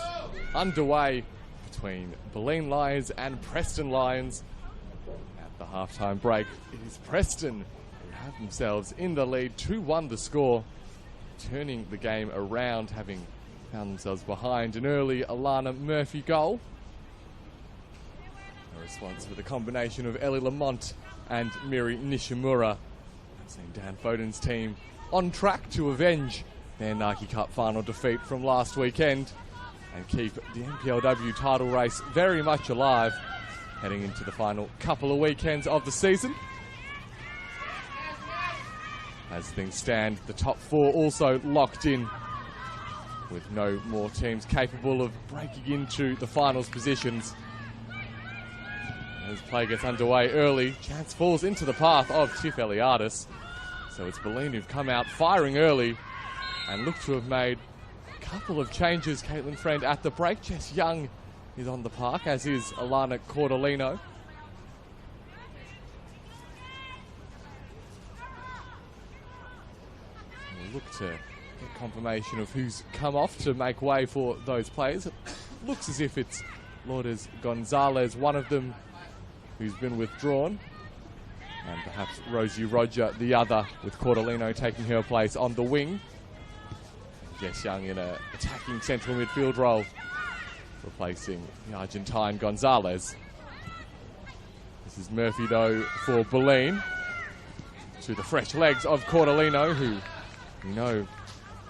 underway between Bulleen Lions and Preston Lions. At the halftime break, it is Preston who have themselves in the lead. 2-1 the score, turning the game around, having found themselves behind an early Alana Murphy goal. A response with a combination of Ellie Lamont and Miri Nishimura. I've seen Dan Foden's team on track to avenge their Nike Cup final defeat from last weekend and keep the NPLW title race very much alive heading into the final couple of weekends of the season. As things stand, the top four also locked in, with no more teams capable of breaking into the finals positions. As play gets underway early, chance falls into the path of Tiff Eliadis. So it's Bulleen who've come out firing early and look to have made a couple of changes. Caitlin Friend at the break. Jess Young is on the park, as is Alana Cordolino. We'll look to get confirmation of who's come off to make way for those players. It looks as if it's Lourdes Gonzalez, one of them, who's been withdrawn, and perhaps Rosie Roger, the other, with Cordolino taking her place on the wing. Jess Young in an attacking central midfield role, replacing the Argentine Gonzalez. This is Murphy, though, for Bulleen, to the fresh legs of Cordolino, who we know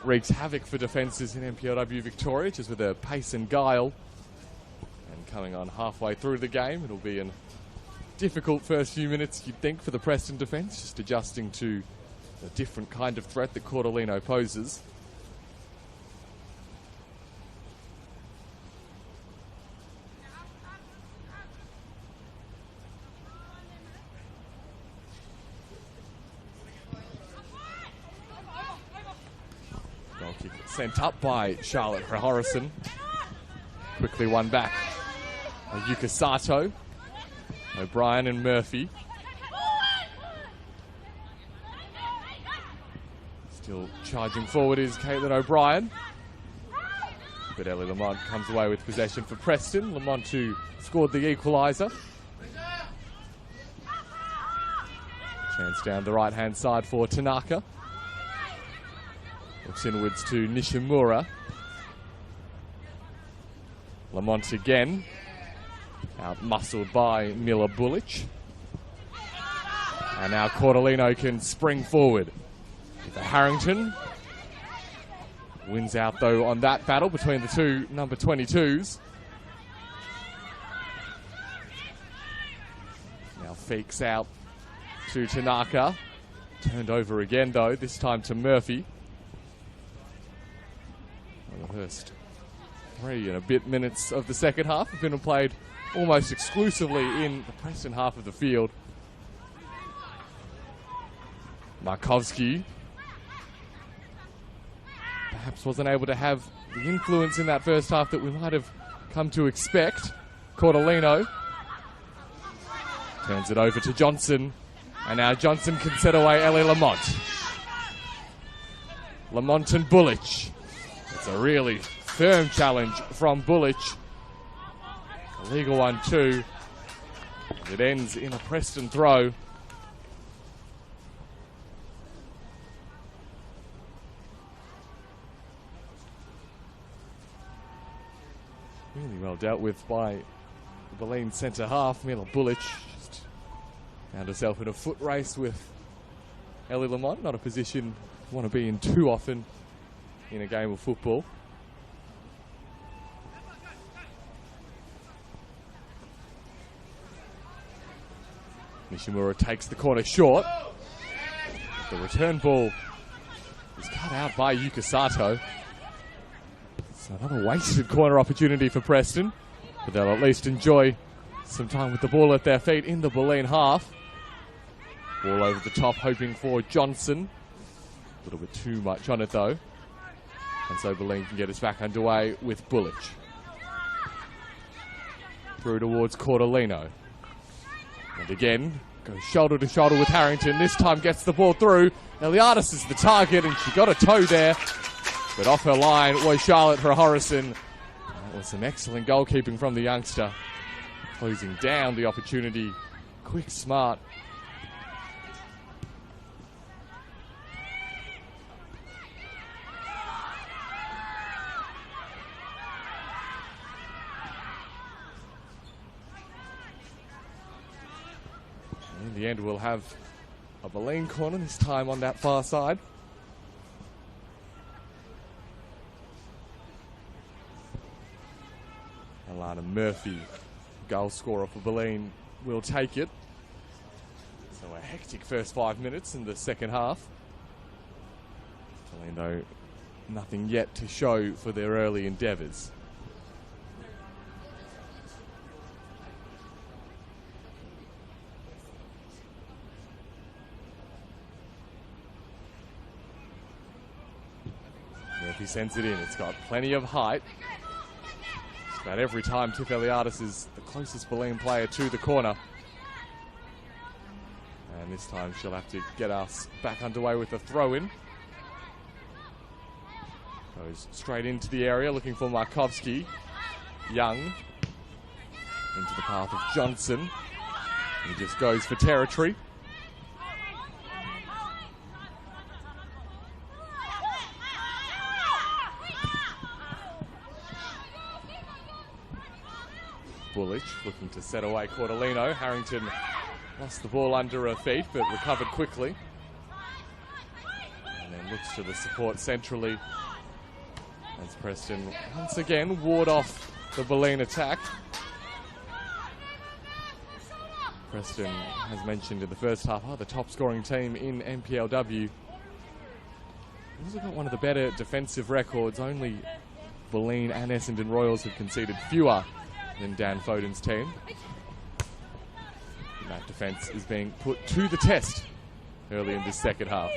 wreaks havoc for defences in NPLW Victoria, just with her pace and guile. And coming on halfway through the game, it'll be an difficult first few minutes, you'd think, for the Preston defence, just adjusting to a different kind of threat that Cordolino poses. Goal kick sent up by Charlotte Horrison. Quickly won back by Yuka Sato. O'Brien and Murphy. Still charging forward is Caitlin O'Brien. But Ellie Lamont comes away with possession for Preston. Lamont, who scored the equaliser. Chance down the right-hand side for Tanaka. Looks inwards to Nishimura. Lamont again. Out-muscled by Mila Bulic. And now Cordolino can spring forward. Harrington wins out, though, on that battle between the two number 22s. Now Feeks out to Tanaka. Turned over again, though, this time to Murphy. Well, the first 3 and a bit minutes of the second half have been played almost exclusively in the Preston half of the field. Markovsky perhaps wasn't able to have the influence in that first half that we might have come to expect. Cordolino turns it over to Johnson, and now Johnson can set away Ellie Lamont. Lamont and Bulic. It's a really firm challenge from Bulic. A legal one too. It ends in a Preston throw. Really well dealt with by the Bulleen centre half, Mila Bulic. Just found herself in a foot race with Ellie Lamont. Not a position you want to be in too often in a game of football. Nishimura takes the corner short. The return ball is cut out by Yuka Sato. So another wasted corner opportunity for Preston, but they'll at least enjoy some time with the ball at their feet in the Bulleen half. Ball over the top, hoping for Johnson. A little bit too much on it, though. And so Bulleen can get us back underway with Bulic. Through towards Cordolino. And again, goes shoulder to shoulder with Harrington. This time gets the ball through. Eliadis is the target, and she got a toe there. But off her line was Charlotte Horrison. That was some excellent goalkeeping from the youngster. Closing down the opportunity. Quick, smart. In the end, we'll have a Bulleen corner, this time on that far side. Alana Murphy, goal scorer for Bulleen, will take it. So a hectic first 5 minutes in the second half. Bulleen, though, nothing yet to show for their early endeavours. Murphy sends it in. It's got plenty of height. Just about every time Tiff Eliadis is the closest Bulleen player to the corner. And this time she'll have to get us back underway with a throw-in. Goes straight into the area looking for Markovsky. Young into the path of Johnson. He just goes for territory. Bullich looking to set away Cordolino. Harrington lost the ball under her feet but recovered quickly. And then looks to the support centrally as Preston once again ward off the Bulleen attack. Preston, as mentioned in the first half, are the top scoring team in NPLW. Also got one of the better defensive records. Only Bulleen and Essendon Royals have conceded fewer than Dan Foden's team. And that defence is being put to the test early in this second half.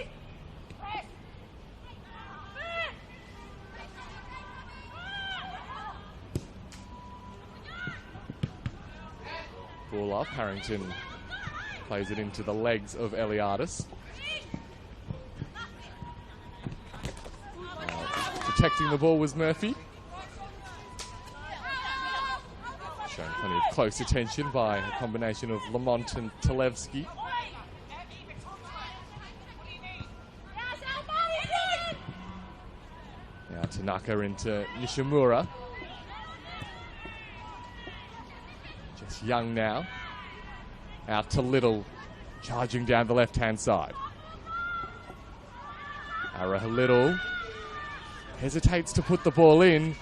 Ball off, Harrington plays it into the legs of Eliadis. Protecting the ball was Murphy. Showing plenty of close attention by a combination of Lamont and Talevsky. Now Tanaka into Nishimura. Just Young now. Out to Little, charging down the left-hand side. Ara Little hesitates to put the ball in.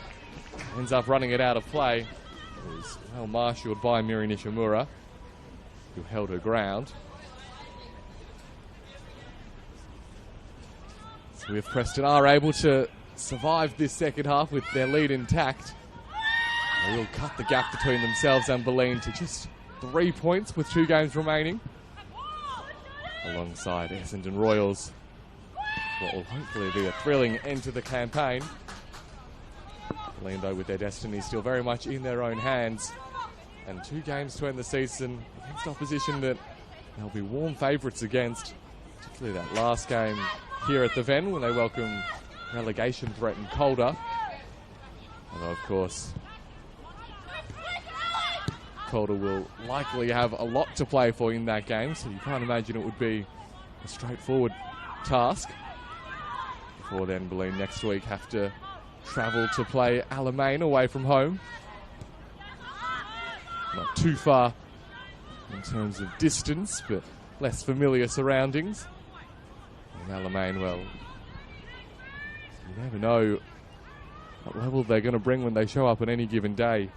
Ends up running it out of play. It was well marshalled by Miri Nishimura, who held her ground. So if Preston are able to survive this second half with their lead intact, they will cut the gap between themselves and Bulleen to just 3 points with 2 games remaining. Alongside Essendon Royals, what will hopefully be a thrilling end to the campaign. Bulleen, though, with their destiny still very much in their own hands. And 2 games to end the season against opposition that they'll be warm favourites against. Particularly that last game here at the Ven when they welcome relegation-threatened Calder. Although, of course, Calder will likely have a lot to play for in that game, so you can't imagine it would be a straightforward task. Before then, Bulleen next week have to travel to play Alamein away from home. Not too far in terms of distance, but less familiar surroundings. And Alamein, well, you never know what level they're going to bring when they show up on any given day.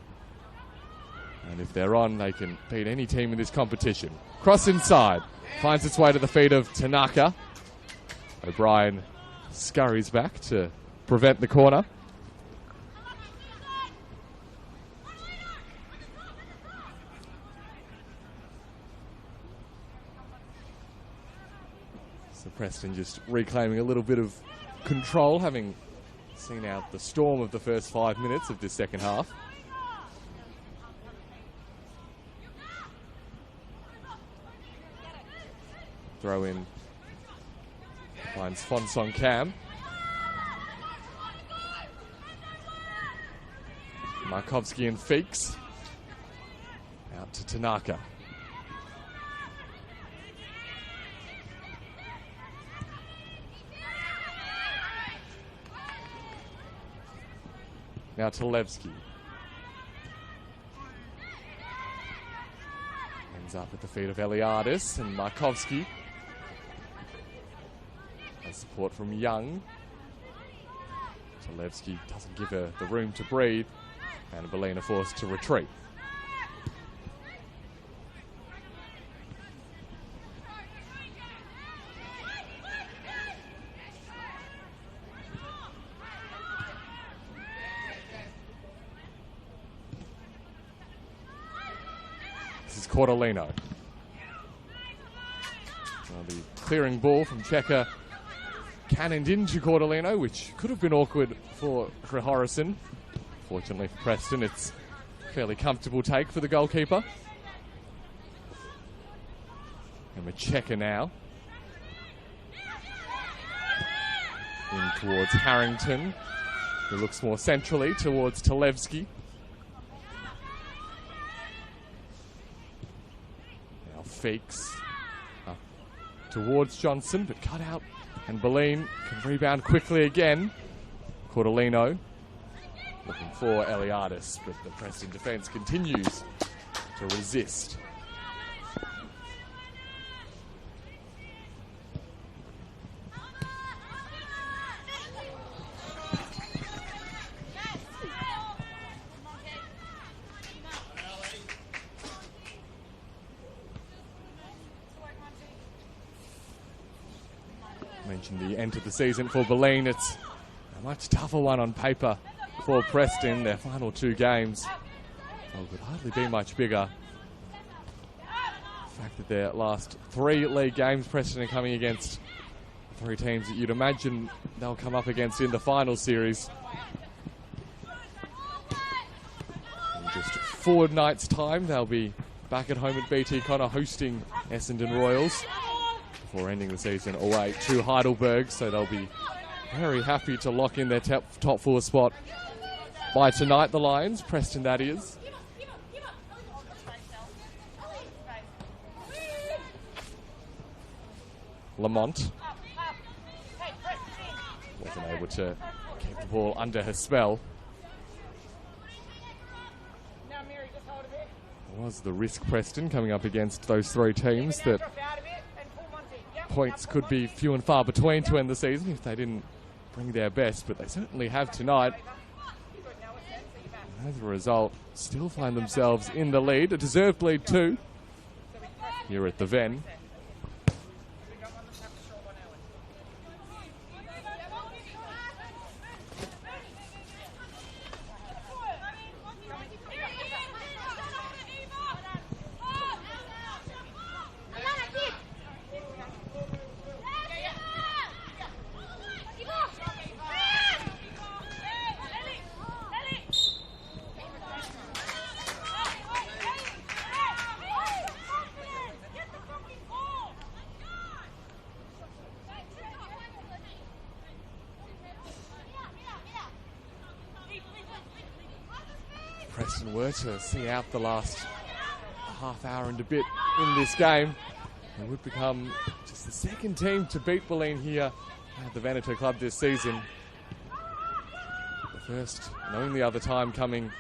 And if they're on, they can beat any team in this competition. Cross inside, finds its way to the feet of Tanaka. O'Brien scurries back to prevent the corner. So Preston just reclaiming a little bit of control, having seen out the storm of the first 5 minutes of this second half. Throw in finds Fonsong Cam. Markovsky and Feeks. Out to Tanaka. Now to Levski. Ends up at the feet of Eliadis, and Markovsky has support from Young. Levski doesn't give her the room to breathe, and Bulleen are forced to retreat. This is Cordolino. The clearing ball from Checker cannoned into Cordolino, which could have been awkward for Horrison. Fortunately for Preston, it's a fairly comfortable take for the goalkeeper. And Macheka now. In towards Harrington, who looks more centrally towards Talevski. Now Feeks towards Johnson, but cut out. And Bulleen can rebound quickly again. Cordolino looking for Eliadis, but the Preston defence continues to resist. Mentioned the end of the season for Bulleen. It's a much tougher one on paper for Preston. Their final 2 games could hardly be much bigger. The fact that their last 3 league games, Preston are coming against 3 teams that you'd imagine they'll come up against in the final series. In just 4 nights' time, they'll be back at home at BT Connor hosting Essendon Royals before ending the season away to Heidelberg, so they'll be very happy to lock in their top 4 spot by tonight, the Lions. Preston, that is. Lamont wasn't able to keep the ball under her spell. It was the risk, Preston, coming up against those 3 teams that points could be few and far between to end the season if they didn't bring their best, but they certainly have tonight. As a result, still find themselves in the lead, a deserved lead too, here at the Ven. Preston were to see out the last half hour and a bit in this game, they would become just the 2nd team to beat Bulleen here at the Veneto Club this season. The first and only other time coming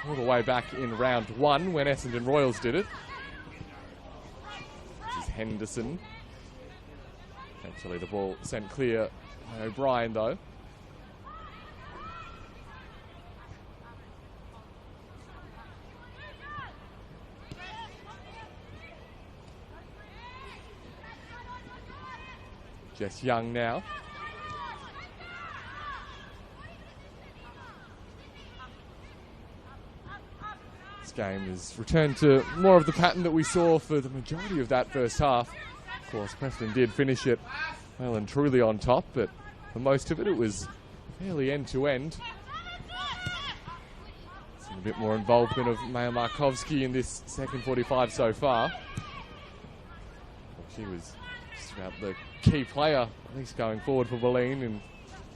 all the way back in round 1 when Essendon Royals did it. This is Henderson. Eventually the ball sent clear by O'Brien though. Jess Young now. This game has returned to more of the pattern that we saw for the majority of that first half. Of course, Preston did finish it well and truly on top, but for most of it, it was fairly end-to-end. Seen a bit more involvement of Maya Markovsky in this second 45 so far. She was just about the key player, at least going forward for Bulleen in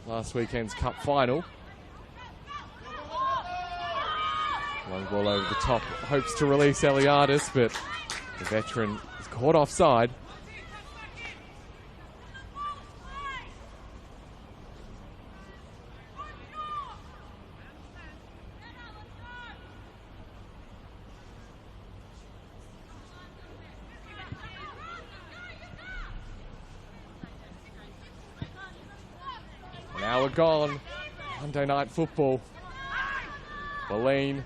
last weekend's cup final. Long ball over the top, hopes to release Eliadis, but the veteran is caught offside. Now we're gone. Monday Night Football. Bulleen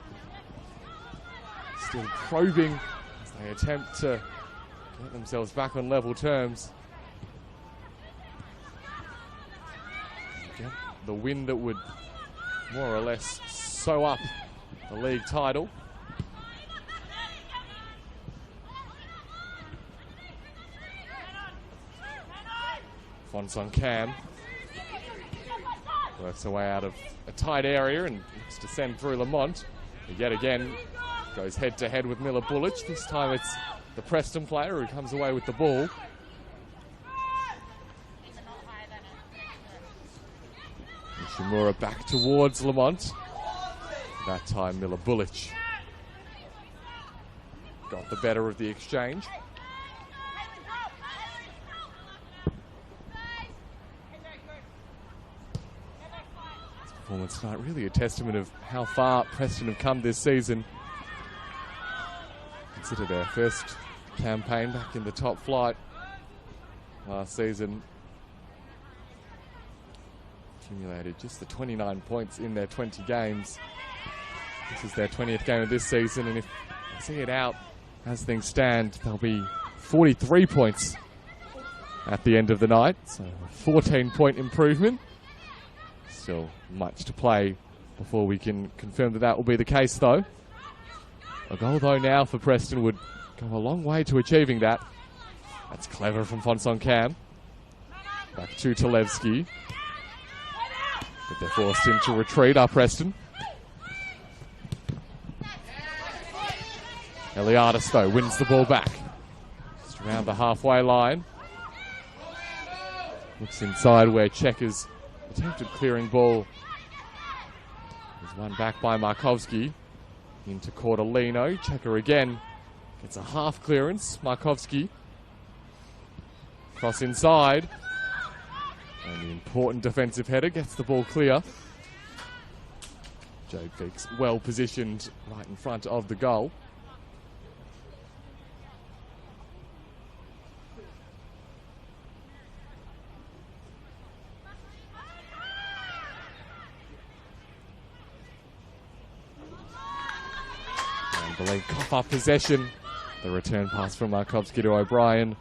still probing as they attempt to get themselves back on level terms. Get the win that would more or less sew up the league title. Fonson Cam works her way out of a tight area and looks to send through Lamont. But yet again, goes head to head with Miller Bullich. This time it's the Preston player who comes away with the ball. Ishimura back towards Lamont. That time Miller Bullich got the better of the exchange. Performance tonight, really a testament of how far Preston have come this season. Consider their first campaign back in the top flight last season. Accumulated just the 29 points in their 20 games. This is their 20th game of this season, and if they see it out as things stand, they'll be 43 points at the end of the night. So a 14-point improvement. Still much to play before we can confirm that that will be the case, though. A goal, though, now for Preston would go a long way to achieving that. That's clever from Fonson Cam. Back to Talevski. But they're forced into retreat, are Preston. Eliadis, though, wins the ball back. Just around the halfway line. Looks inside where Checkers attempted clearing ball. There's one back by Markovski. Into Cordolino. Checker again. Gets a half clearance. Markovski. Cross inside. And the important defensive header gets the ball clear. Joe Peaks well positioned right in front of the goal. Bulleen cough up possession. The return pass from Markovski to O'Brien.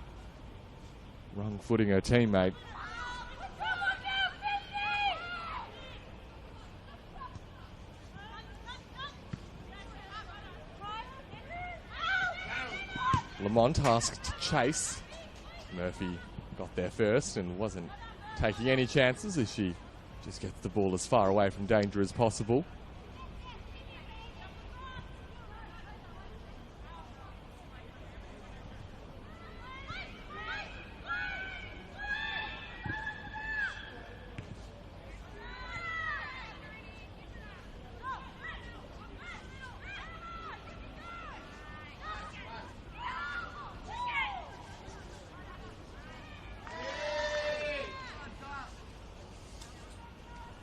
Wrong footing her teammate. Lamont asked to chase. Murphy got there first and wasn't taking any chances as she just gets the ball as far away from danger as possible.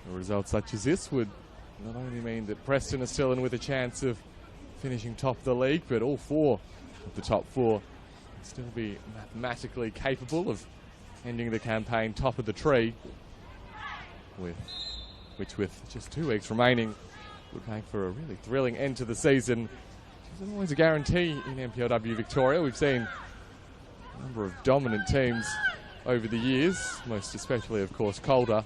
A result such as this would not only mean that Preston are still in with a chance of finishing top of the league, but all four of the top four will still be mathematically capable of ending the campaign top of the tree, which with just 2 weeks remaining would make for a really thrilling end to the season. Which isn't always a guarantee in NPLW Victoria. We've seen a number of dominant teams over the years, most especially, of course, Calder.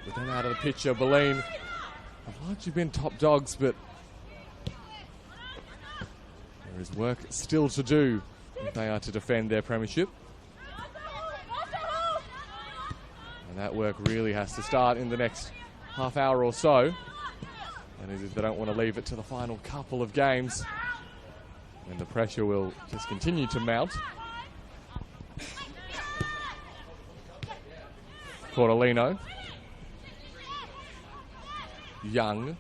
With them out of the picture, Bulleen have largely been top dogs, but there is work still to do if they are to defend their premiership. And that work really has to start in the next half hour or so. And if they don't want to leave it to the final couple of games, then the pressure will just continue to mount. Cordolino. Young.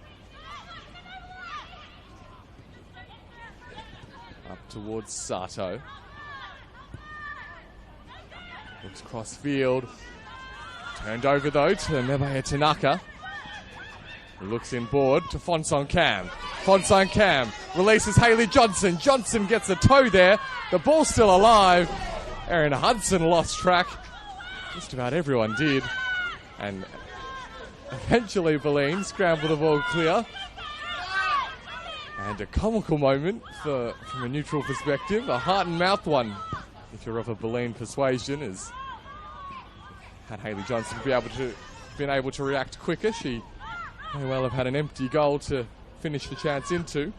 towards Sato. Looks cross field. Turned over though to Mebahe Tanaka. He looks inboard to Fonsong Cam. Fonsong Cam releases Haley Johnson. Johnson gets a toe there. The ball's still alive. Erin Hudson lost track. Just about everyone did. And eventually Bulleen scrambled the ball clear. And a comical moment from a neutral perspective. A heart and mouth one, if you're of a Bulleen persuasion, is had Haley Johnson been able to react quicker. She may well have had an empty goal to finish the chance into.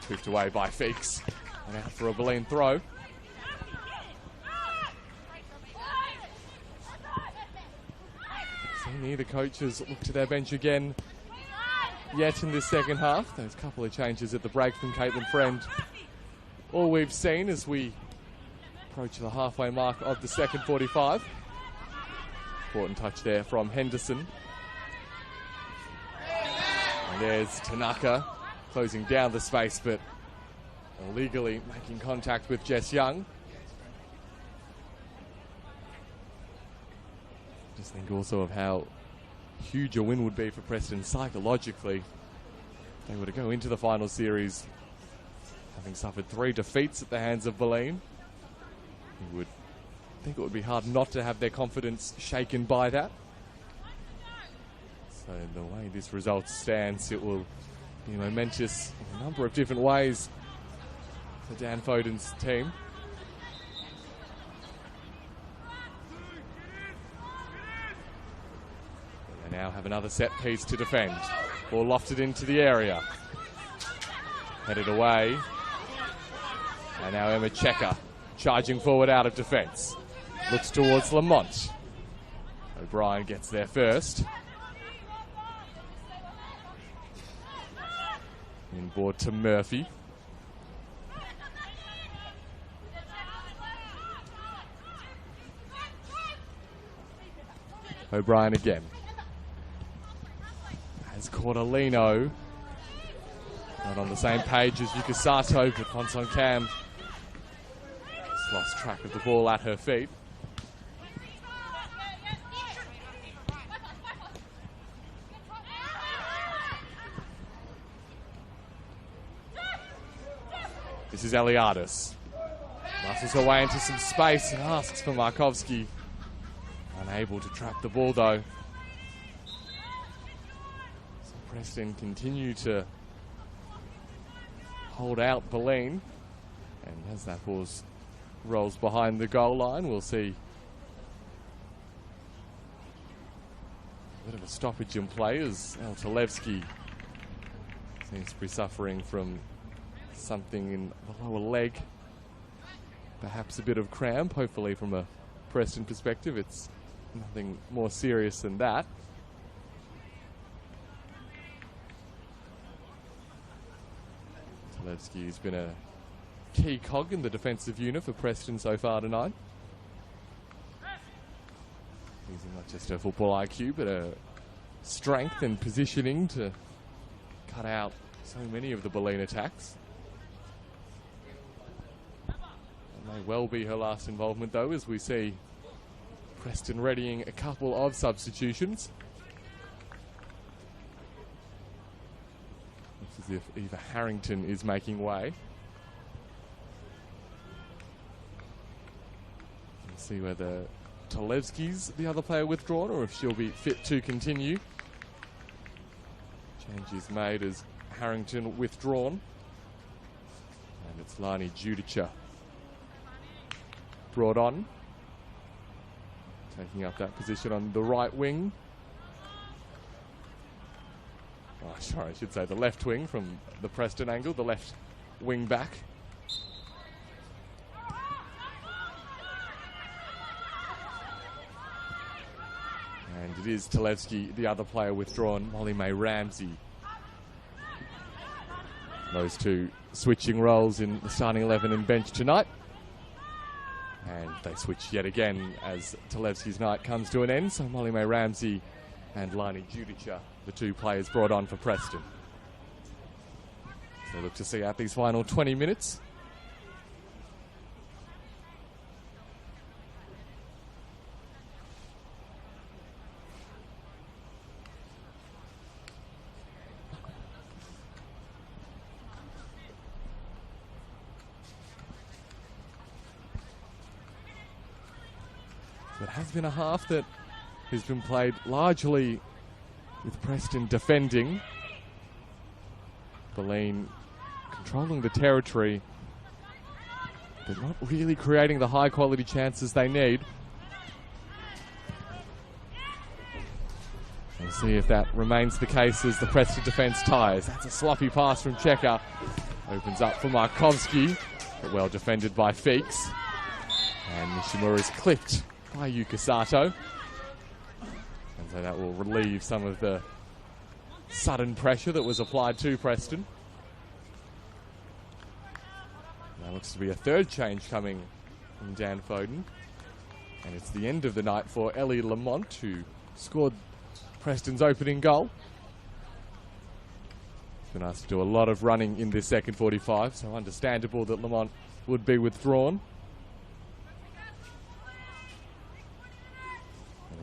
Tipped away by Feeks. And out for a Bulleen throw. So neither coaches look to their bench again yet in this second half. Those couple of changes at the break from Caitlin Friend. All we've seen as we approach the halfway mark of the second 45. Important touch there from Henderson. And there's Tanaka closing down the space, but illegally making contact with Jess Young. Just think also of how huge a win would be for Preston psychologically if they were to go into the final series having suffered 3 defeats at the hands of Bulleen. You would think it would be hard not to have their confidence shaken by that. So the way this result stands, it will be momentous in a number of different ways for Dan Foden's team. They now have another set piece to defend. Ball lofted into the area. Headed away. And now Emma Checker charging forward out of defence. Looks towards Lamont. O'Brien gets there first. Inboard to Murphy. O'Brien again. Has Cordelino. Not on the same page as Yuka Sato, but Fonsong Cam just lost track of the ball at her feet. This is Eliadis. Muscles her way into some space and asks for Markovski. Unable to track the ball though. So Preston continue to hold out Bulleen. And as that ball rolls behind the goal line, we'll see a bit of a stoppage in play as Eltalevski seems to be suffering from something in the lower leg. Perhaps a bit of cramp. Hopefully from a Preston perspective it's nothing more serious than that. Eltalevski's been a key cog in the defensive unit for Preston so far tonight. Using not just her football IQ but her strength and positioning to cut out so many of the Bulleen attacks. May well be her last involvement though, as we see Preston readying a couple of substitutions. Looks as if Eva Harrington is making way. We'll see whether Tolevski's the other player withdrawn or if she'll be fit to continue. Change is made as Harrington withdrawn. And it's Lani Judica brought on, taking up that position on the right wing. Oh, sorry, I should say the left wing from the Preston angle, the left wing back. And it is Talevski, the other player withdrawn, Molly May Ramsey. Those two switching roles in the starting 11 and bench tonight. And they switch yet again as Talevski's night comes to an end. So Molly May Ramsey and Lani Judica, the two players brought on for Preston. they look to see out these final 20 minutes. It has been a half that has been played largely with Preston defending. Bulleen controlling the territory, but not really creating the high quality chances they need. We'll see if that remains the case as the Preston defence tires. That's a sloppy pass from Checker. Opens up for Markovsky, but well defended by Feeks. And Nishimura is clipped by Yukasato. And so that will relieve some of the sudden pressure that was applied to Preston. Now looks to be a third change coming from Dan Foden. And it's the end of the night for Ellie Lamont, who scored Preston's opening goal. He's been asked to do a lot of running in this second 45, so understandable that Lamont would be withdrawn.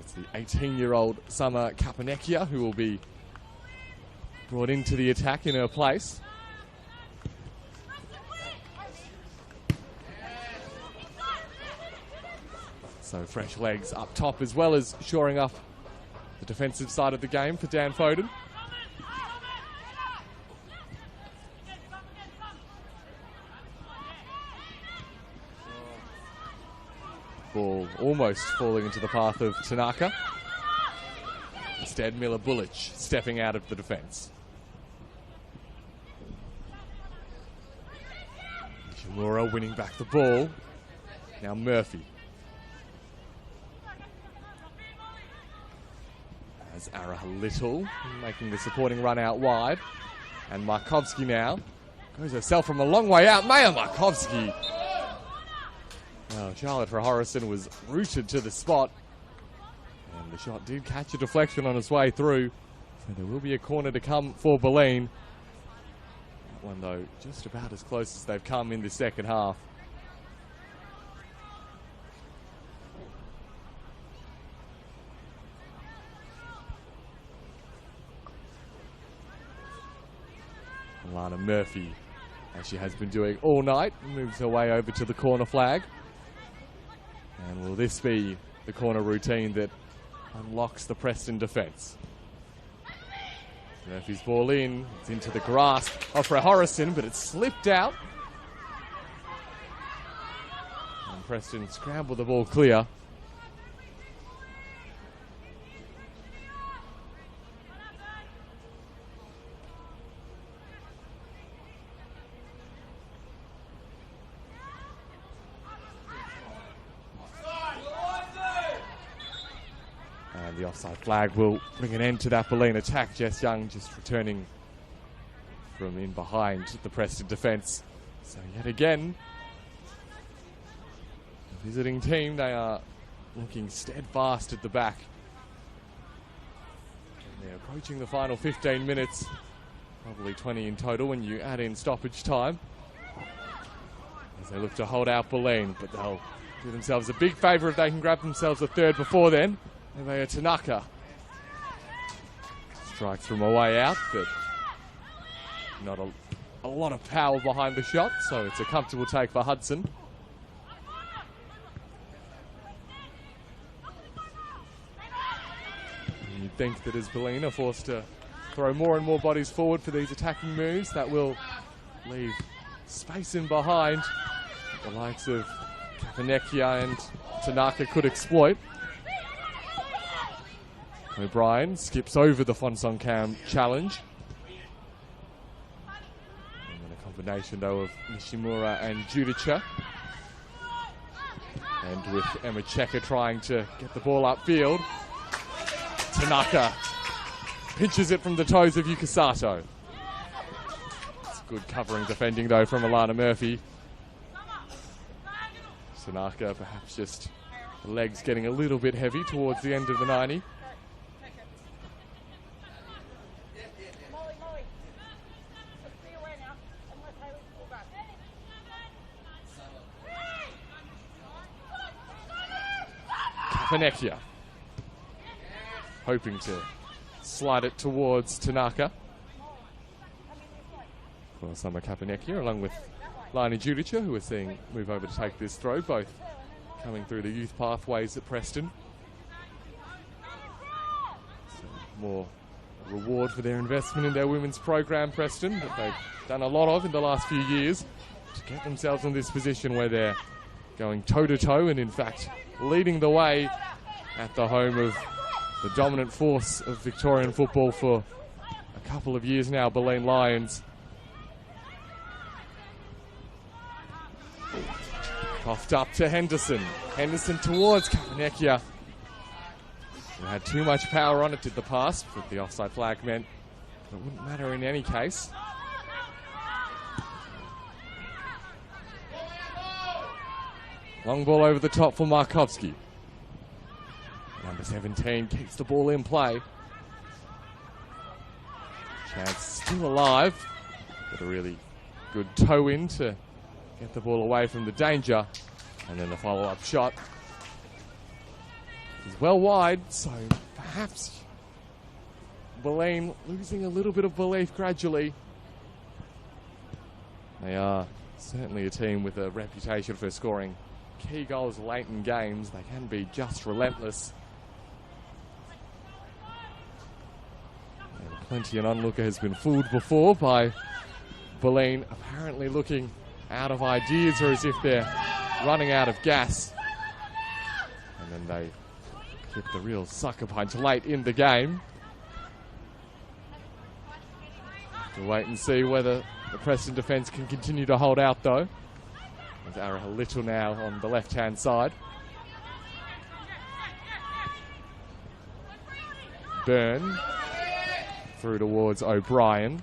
It's the 18-year-old Summer Kapanekia who will be brought into the attack in her place. So fresh legs up top as well as shoring up the defensive side of the game for Dan Foden. Ball almost falling into the path of Tanaka. Instead, Miller Bulic stepping out of the defence. Nishimura winning back the ball. Now Murphy. As Araha Little making the supporting run out wide. And Markovsky now goes herself from a long way out. Maya Markovsky. Charlotte Horrison was rooted to the spot, and the shot did catch a deflection on its way through, so there will be a corner to come for Bulleen. That one though just about as close as they've come in the second half. Alana Murphy, as she has been doing all night, moves her way over to the corner flag. And will this be the corner routine that unlocks the Preston defence? Murphy's ball in. It's into the grasp of Horrison, but it's slipped out. And Preston scramble the ball clear. The offside flag will bring an end to that Bulleen attack. Jess Young just returning from in behind the Preston defence. So yet again, the visiting team, they are looking steadfast at the back. And they're approaching the final 15 minutes, probably 20 in total when you add in stoppage time, as they look to hold out Bulleen, but they'll do themselves a big favour if they can grab themselves a third before then. Nevea Tanaka strikes from a way out, but not a lot of power behind the shot, so it's a comfortable take for Hudson. And you'd think that as Bulleen are forced to throw more and more bodies forward for these attacking moves, that will leave space in behind the likes of Kapanekia and Tanaka could exploit. O'Brien skips over the Fonsong Cam challenge. And then a combination though of Nishimura and Judica. And with Emma Checker trying to get the ball upfield, Tanaka pinches it from the toes of Yukasato. It's good covering defending though from Alana Murphy. Tanaka perhaps just the legs getting a little bit heavy towards the end of the 90. Kapanekia, hoping to slide it towards Tanaka. For Summer Kapanekia, along with Lani Judica, who we're seeing move over to take this throw, both coming through the youth pathways at Preston. So more reward for their investment in their women's program, Preston, that they've done a lot of in the last few years to get themselves in this position where they're going toe-to-toe and, in fact, leading the way at the home of the dominant force of Victorian football for a couple of years now, Bulleen Lions. Coughed up to Henderson. Henderson towards Kapanekia, who had too much power on it, did the pass, but the offside flag meant it wouldn't matter in any case. Long ball over the top for Markovski. Number 17 keeps the ball in play. Chance still alive, with a really good toe in to get the ball away from the danger. And then the follow-up shot is well wide, so perhaps Bulleen losing a little bit of belief gradually. They are certainly a team with a reputation for scoring key goals late in games. They can be just relentless. And plenty an onlooker has been fooled before by Bulleen apparently looking out of ideas, or as if they're running out of gas. And then they hit the real sucker punch late in the game. We'll wait and see whether the Preston defence can continue to hold out, though. With Ara Little now on the left-hand side. Byrne through towards O'Brien.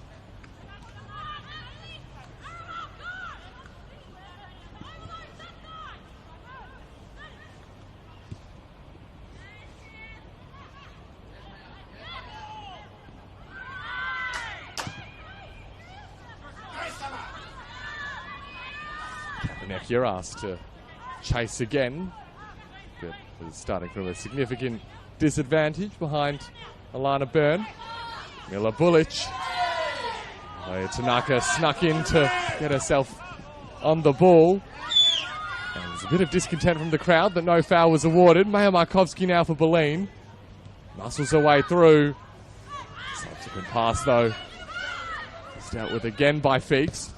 You're asked to chase again, but is starting from a significant disadvantage behind Alana Byrne. Mila Bulic. Tanaka snuck in to get herself on the ball. And there's a bit of discontent from the crowd that no foul was awarded. Maya Markovski now for Bulleen. Muscles her way through. Subsequent pass, though, is dealt with again by Feeks.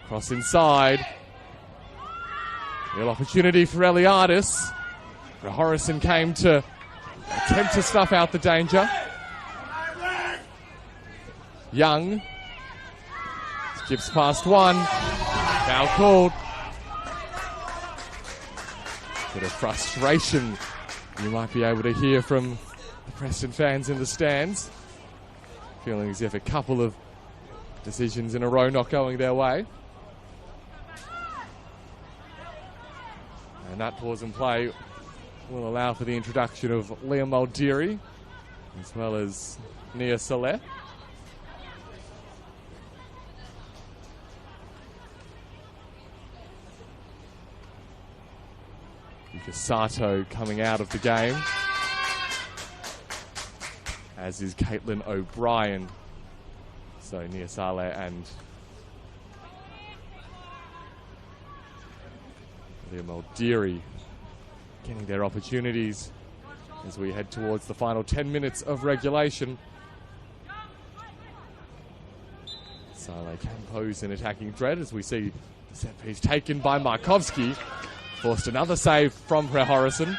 Cross inside. Real opportunity for Eliadis. Horrison came to attempt to snuff out the danger. Young skips past one. Foul called. Bit of frustration you might be able to hear from the Preston fans in the stands. Feeling as if a couple of decisions in a row not going their way. And that pause and play will allow for the introduction of Liam Muldeary, as well as Nia Saleh. Yuka Sato coming out of the game, as is Caitlin O'Brien. So Nia Saleh and Liam Muldeary getting their opportunities as we head towards the final 10 minutes of regulation. Saleh can pose an attacking threat as we see the set piece taken by Markovski. Forced another save from Horrison.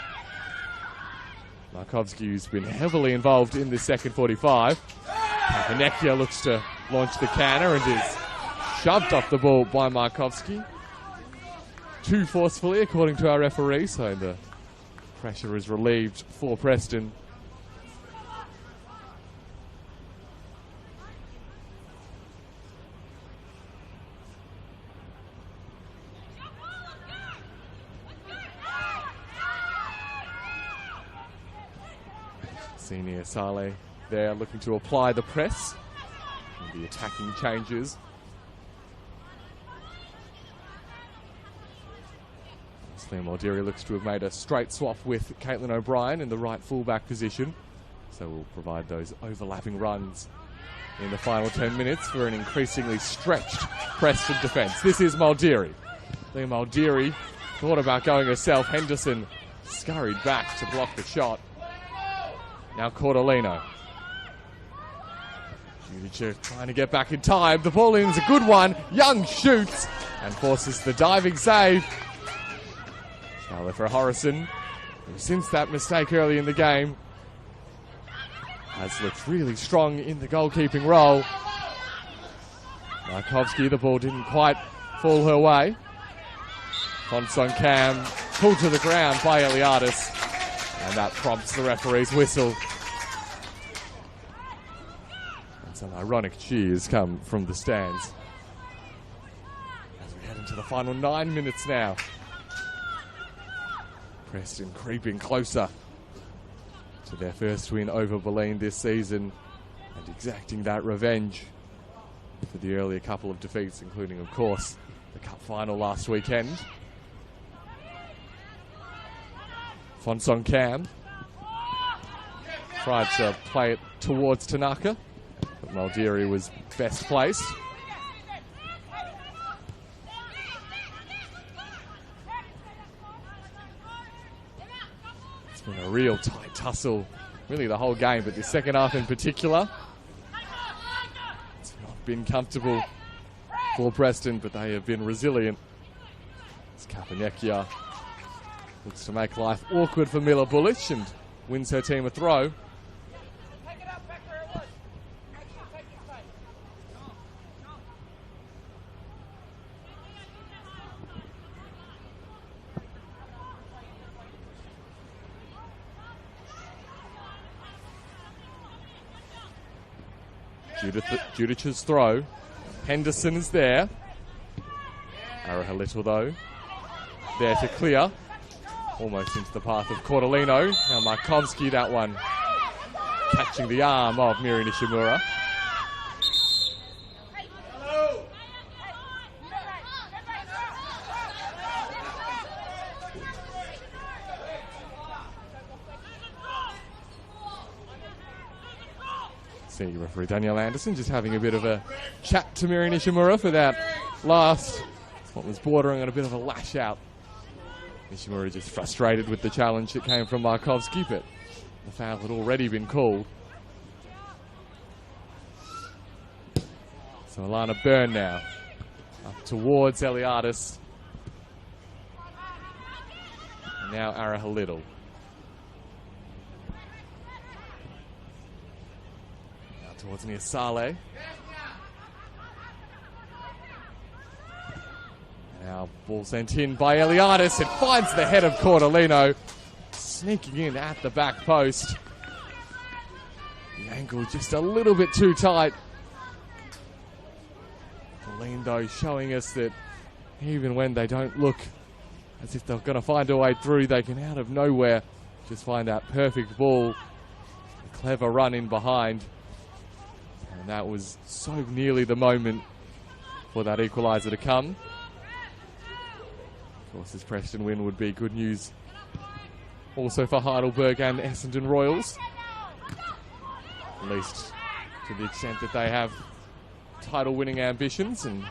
Markovski, who's been heavily involved in this second 45. Kapanekia looks to launch the canner and is shoved off the ball by Markovski. Too forcefully, according to our referee, so the pressure is relieved for Preston. Senior Saleh there looking to apply the press and the attacking changes. Claire Muldeary looks to have made a straight swap with Caitlin O'Brien in the right fullback position. So we'll provide those overlapping runs in the final 10 minutes for an increasingly stretched Preston defence. This is Muldeary. Claire Muldeary thought about going herself. Henderson scurried back to block the shot. Now Cordolino. Judica trying to get back in time. The ball in's a good one. Young shoots and forces the diving save. Charlotte for Horrison, who since that mistake early in the game has looked really strong in the goalkeeping role. Markovsky, the ball didn't quite fall her way. Fonson Cam pulled to the ground by Eliadis, and that prompts the referee's whistle. And some ironic cheers come from the stands as we head into the final 9 minutes now. Preston creeping closer to their first win over Bulleen this season and exacting that revenge for the earlier couple of defeats, including, of course, the cup final last weekend. Fonson Cam tried to play it towards Tanaka, but Muldeary was best placed. It's been a real tight tussle, really the whole game, but the second half in particular. It's not been comfortable for Preston, but they have been resilient. As Kapanekia looks to make life awkward for Miller Bullich and wins her team a throw. Judica's throw. Henderson is there. Araha Little though. There to clear. Almost into the path of Cordolino. Now Markovsky, that one catching the arm of Miri Nishimura. See referee Danielle Anderson just having a bit of a chat to Miri Nishimura for that last, what was bordering on a bit of a lash out. Nishimura just frustrated with the challenge that came from Markovsky, but the foul had already been called. So Alana Byrne now up towards Eliadis. And now Araha Little. Now towards Nia Saleh. Now ball sent in by Eliadis. It finds the head of Cordolino, sneaking in at the back post. The angle just a little bit too tight. Bulleen though showing us that even when they don't look as if they're going to find a way through, they can out of nowhere just find that perfect ball. A clever run in behind. And that was so nearly the moment for that equaliser to come. Of course, this Preston win would be good news also for Heidelberg and Essendon Royals. At least to the extent that they have title-winning ambitions and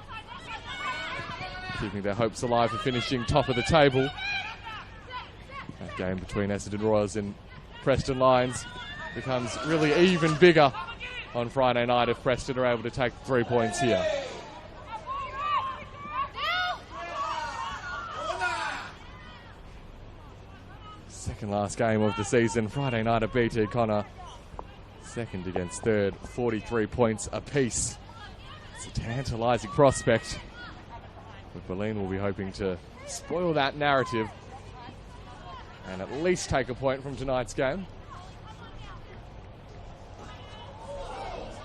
keeping their hopes alive for finishing top of the table. That game between Essendon Royals and Preston Lions becomes really even bigger on Friday night if Preston are able to take 3 points here. Second last game of the season, Friday night at BT Connor. Second against third, 43 points apiece. It's a tantalising prospect. But Bulleen will be hoping to spoil that narrative and at least take a point from tonight's game.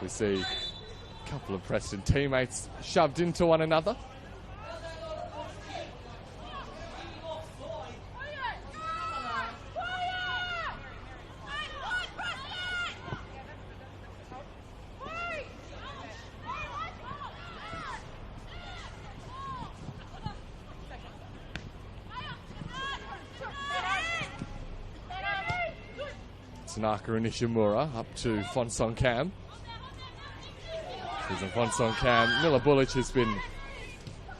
We see a couple of Preston teammates shoved into one another. Tanaka and Ishimura up to Fonsong Cam. Here's Fonsong Cam. Miller Bullich has been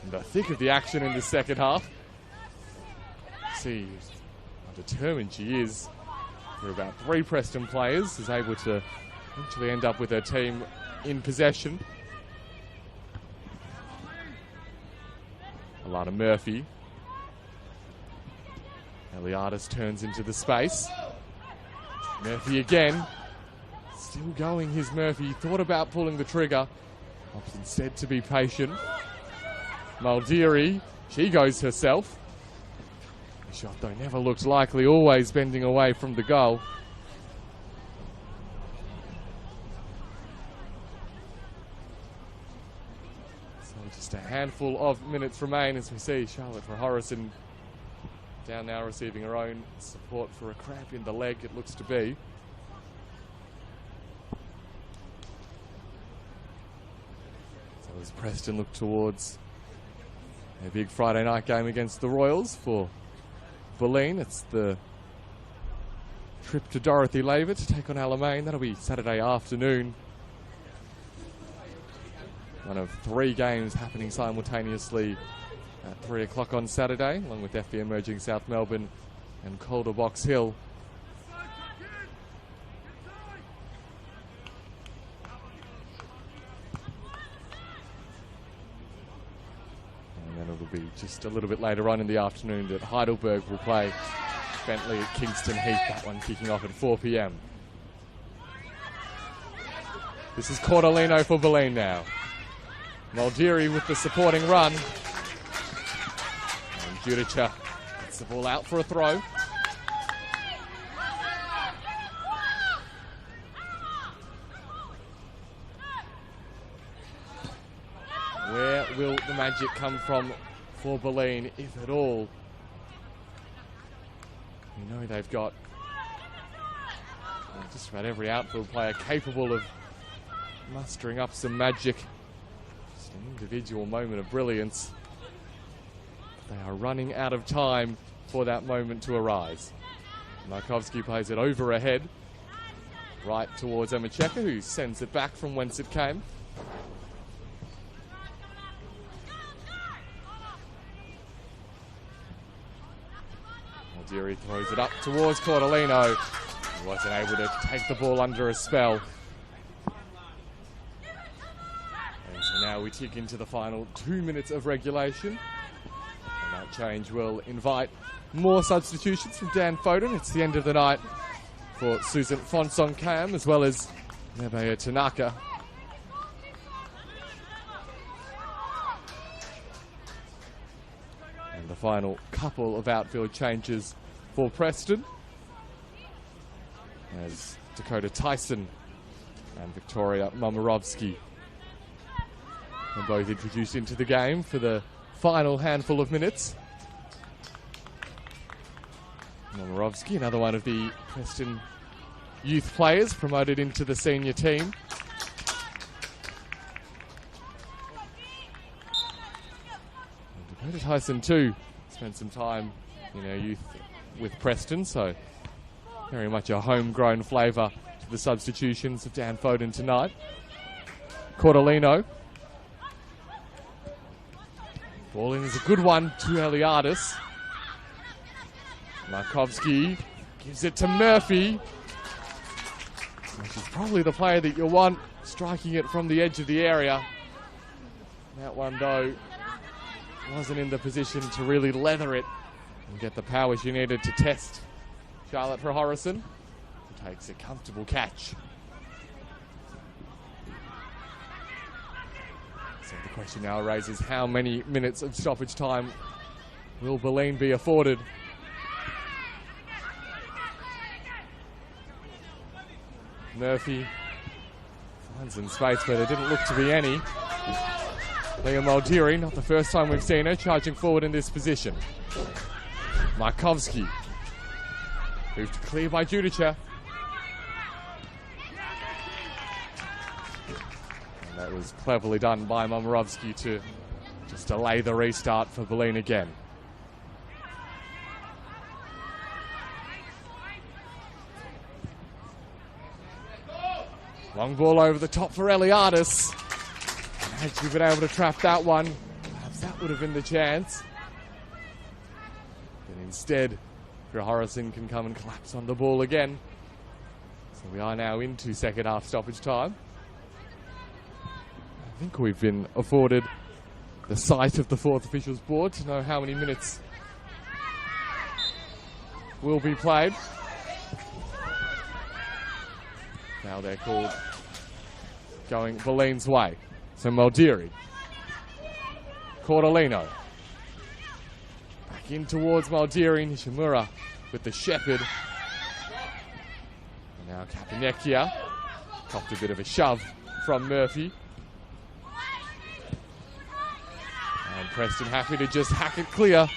in the thick of the action in the second half. See how determined she is. For about 3 Preston players, is able to eventually end up with her team in possession. Alana Murphy. Eliadis turns into the space. Murphy again. Still going, his Murphy. Thought about pulling the trigger. Opts instead to be patient. Maldiri, she goes herself. The shot though never looked likely, always bending away from the goal. So just a handful of minutes remain as we see Charlotte Horrison down now receiving her own support for a cramp in the leg, it looks to be. So as Preston look towards a big Friday night game against the Royals for Bulleen, it's the trip to Dorothy Laver to take on Alamein. That'll be Saturday afternoon. One of 3 games happening simultaneously at 3 o'clock on Saturday, along with FB Emerging South Melbourne and Calder Box Hill. And then it'll be just a little bit later on in the afternoon that Heidelberg will play Bentley at Kingston Heath, that one kicking off at 4 p.m. This is Cordolino for Bulleen now. Maldiri with the supporting run. Judica gets the ball out for a throw. Where will the magic come from for Bulleen, if at all? You know they've got just about every outfield player capable of mustering up some magic. Just an individual moment of brilliance. They are running out of time for that moment to arise. Markovsky plays it over ahead, right towards Emacheka, who sends it back from whence it came. Maldiri throws it up towards Cordolino, who wasn't able to take the ball under a spell. And so now we tick into the final 2 minutes of regulation. That change will invite more substitutions from Dan Foden. It's the end of the night for Susan Fonsong Cam as well as Nebea Tanaka. And the final couple of outfield changes for Preston as Dakota Tyson and Victoria Momorovsky are both introduced into the game for the final handful of minutes. Momorovsky, another one of the Preston youth players promoted into the senior team. And Dakota Tyson too spent some time in her youth with Preston, so very much a homegrown flavour to the substitutions of Dan Foden tonight. Cordolino. Ball in is a good one to Eliadis. Markovsky gives it to Murphy. She's probably the player that you want, striking it from the edge of the area. That one, though, wasn't in the position to really leather it and get the power she needed to test Charlotte Horrison, who takes a comfortable catch. So the question now raises, how many minutes of stoppage time will Bulleen be afforded? Murphy finds some space, but there didn't look to be any. Leah Maldiri, not the first time we've seen her charging forward in this position. Markovsky moved clear by Judica. And that was cleverly done by Momorovsky to just delay the restart for Bulleen again. Long ball over the top for Eliadis. Had she been able to trap that one, perhaps that would have been the chance. But instead, Harrison can come and collapse on the ball again. So we are now into second half stoppage time. I think we've been afforded the sight of the fourth officials board to know how many minutes will be played. Now they're called going Bulleen's way. So Maldiri, Cordolino, back in towards Maldiri, Nishimura with the Shepherd. And now Kapanekia, copped a bit of a shove from Murphy. And Preston happy to just hack it clear.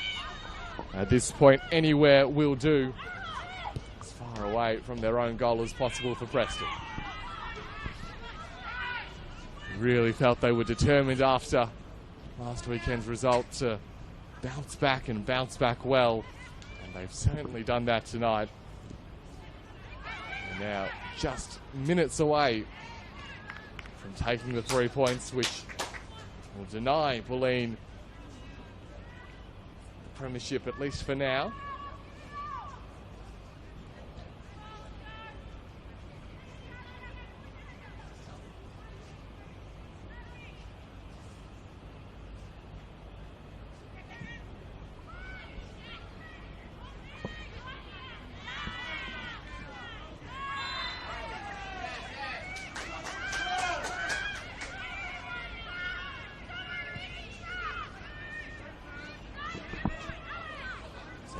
At this point, anywhere will do. As far away from their own goal as possible for Preston. Really felt they were determined after last weekend's result to bounce back and bounce back well. And they've certainly done that tonight. And now just minutes away from taking the 3 points, which will deny Bulleen the premiership, at least for now.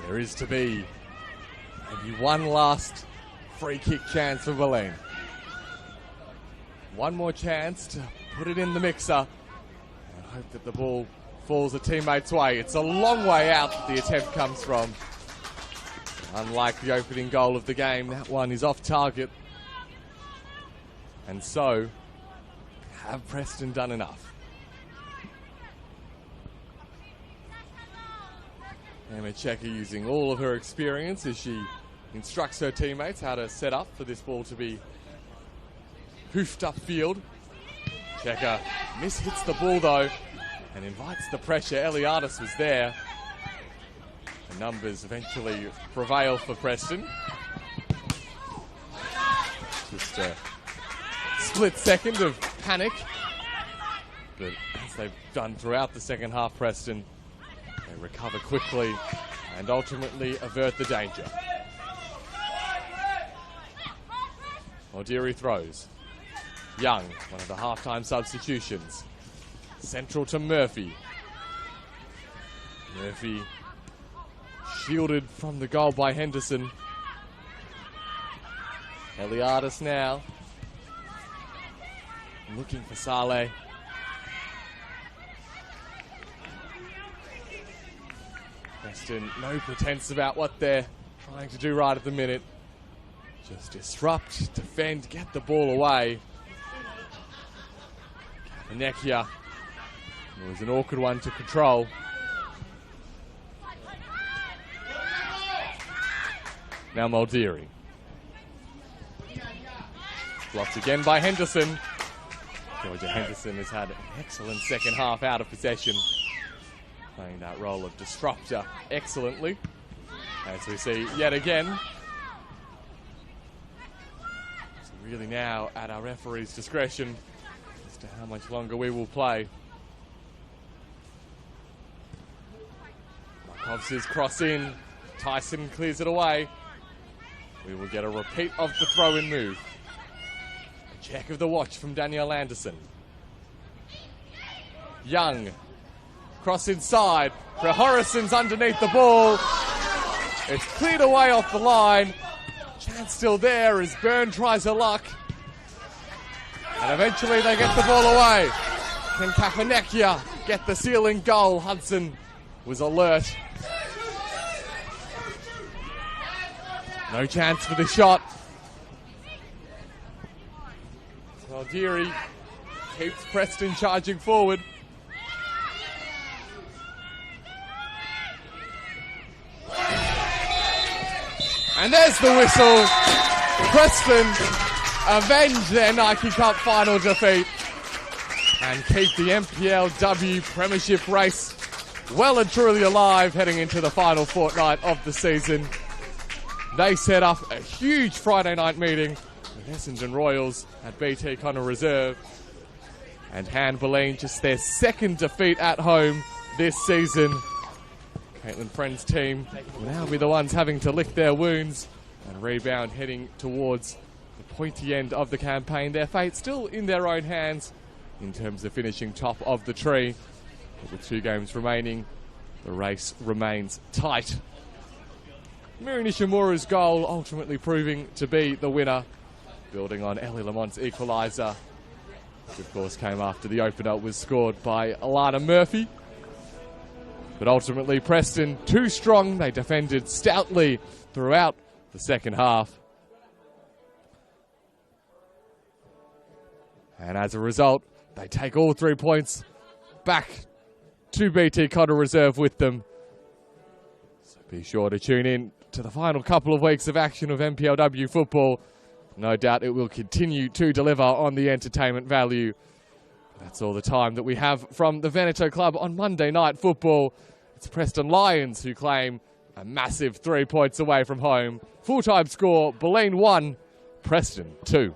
There is to be maybe one last free kick chance for Bulleen. One more chance to put it in the mixer and hope that the ball falls a teammate's way. It's a long way out that the attempt comes from. Unlike the opening goal of the game, that one is off target. And so, have Preston done enough? Emma Checker using all of her experience as she instructs her teammates how to set up for this ball to be hoofed upfield. Checker mishits the ball though and invites the pressure. Eliadis was there. The numbers eventually prevail for Preston. Just a split second of panic. But as they've done throughout the second half, Preston, they recover quickly and ultimately avert the danger. Maldiri throws. Young, one of the halftime substitutions. Central to Murphy. Murphy shielded from the goal by Henderson. Eliadis now looking for Saleh. Preston, no pretense about what they're trying to do right at the minute. Just disrupt, defend, get the ball away. Kapanekia. It was an awkward one to control. Now Maldiri. Blocked again by Henderson. Georgia Henderson has had an excellent second half out of possession, playing that role of disruptor excellently. As we see yet again. It's really now at our referee's discretion as to how much longer we will play. Markovs' cross in. Tyson clears it away. We will get a repeat of the throw-in move. A check of the watch from Danielle Anderson. Young. Cross inside. Horison's underneath the ball. It's cleared away off the line. Chance still there as Byrne tries her luck. And eventually they get the ball away. Can Kapanekia get the sealing goal? Hudson was alert. No chance for the shot. Maldiri keeps Preston charging forward. And there's the whistle. Preston avenge their Nike Cup final defeat and keep the NPLW Premiership race well and truly alive heading into the final fortnight of the season. They set up a huge Friday night meeting with Essendon Royals at BT Connor Reserve and hand Bulleen just their second defeat at home this season. Caitlin Friend's team will now be the ones having to lick their wounds and rebound heading towards the pointy end of the campaign. Their fate still in their own hands in terms of finishing top of the tree. But with 2 games remaining, the race remains tight. Miri Nishimura's goal ultimately proving to be the winner, building on Ellie Lamont's equaliser, which of course came after the opener was scored by Alana Murphy. But ultimately Preston, too strong. They defended stoutly throughout the second half. And as a result, they take all 3 points back to BT Connor Reserve with them. So be sure to tune in to the final couple of weeks of action of NPLW football. No doubt it will continue to deliver on the entertainment value. That's all the time that we have from the Veneto Club on Monday Night Football. It's Preston Lions who claim a massive 3 points away from home. Full-time score, Bulleen 1, Preston 2.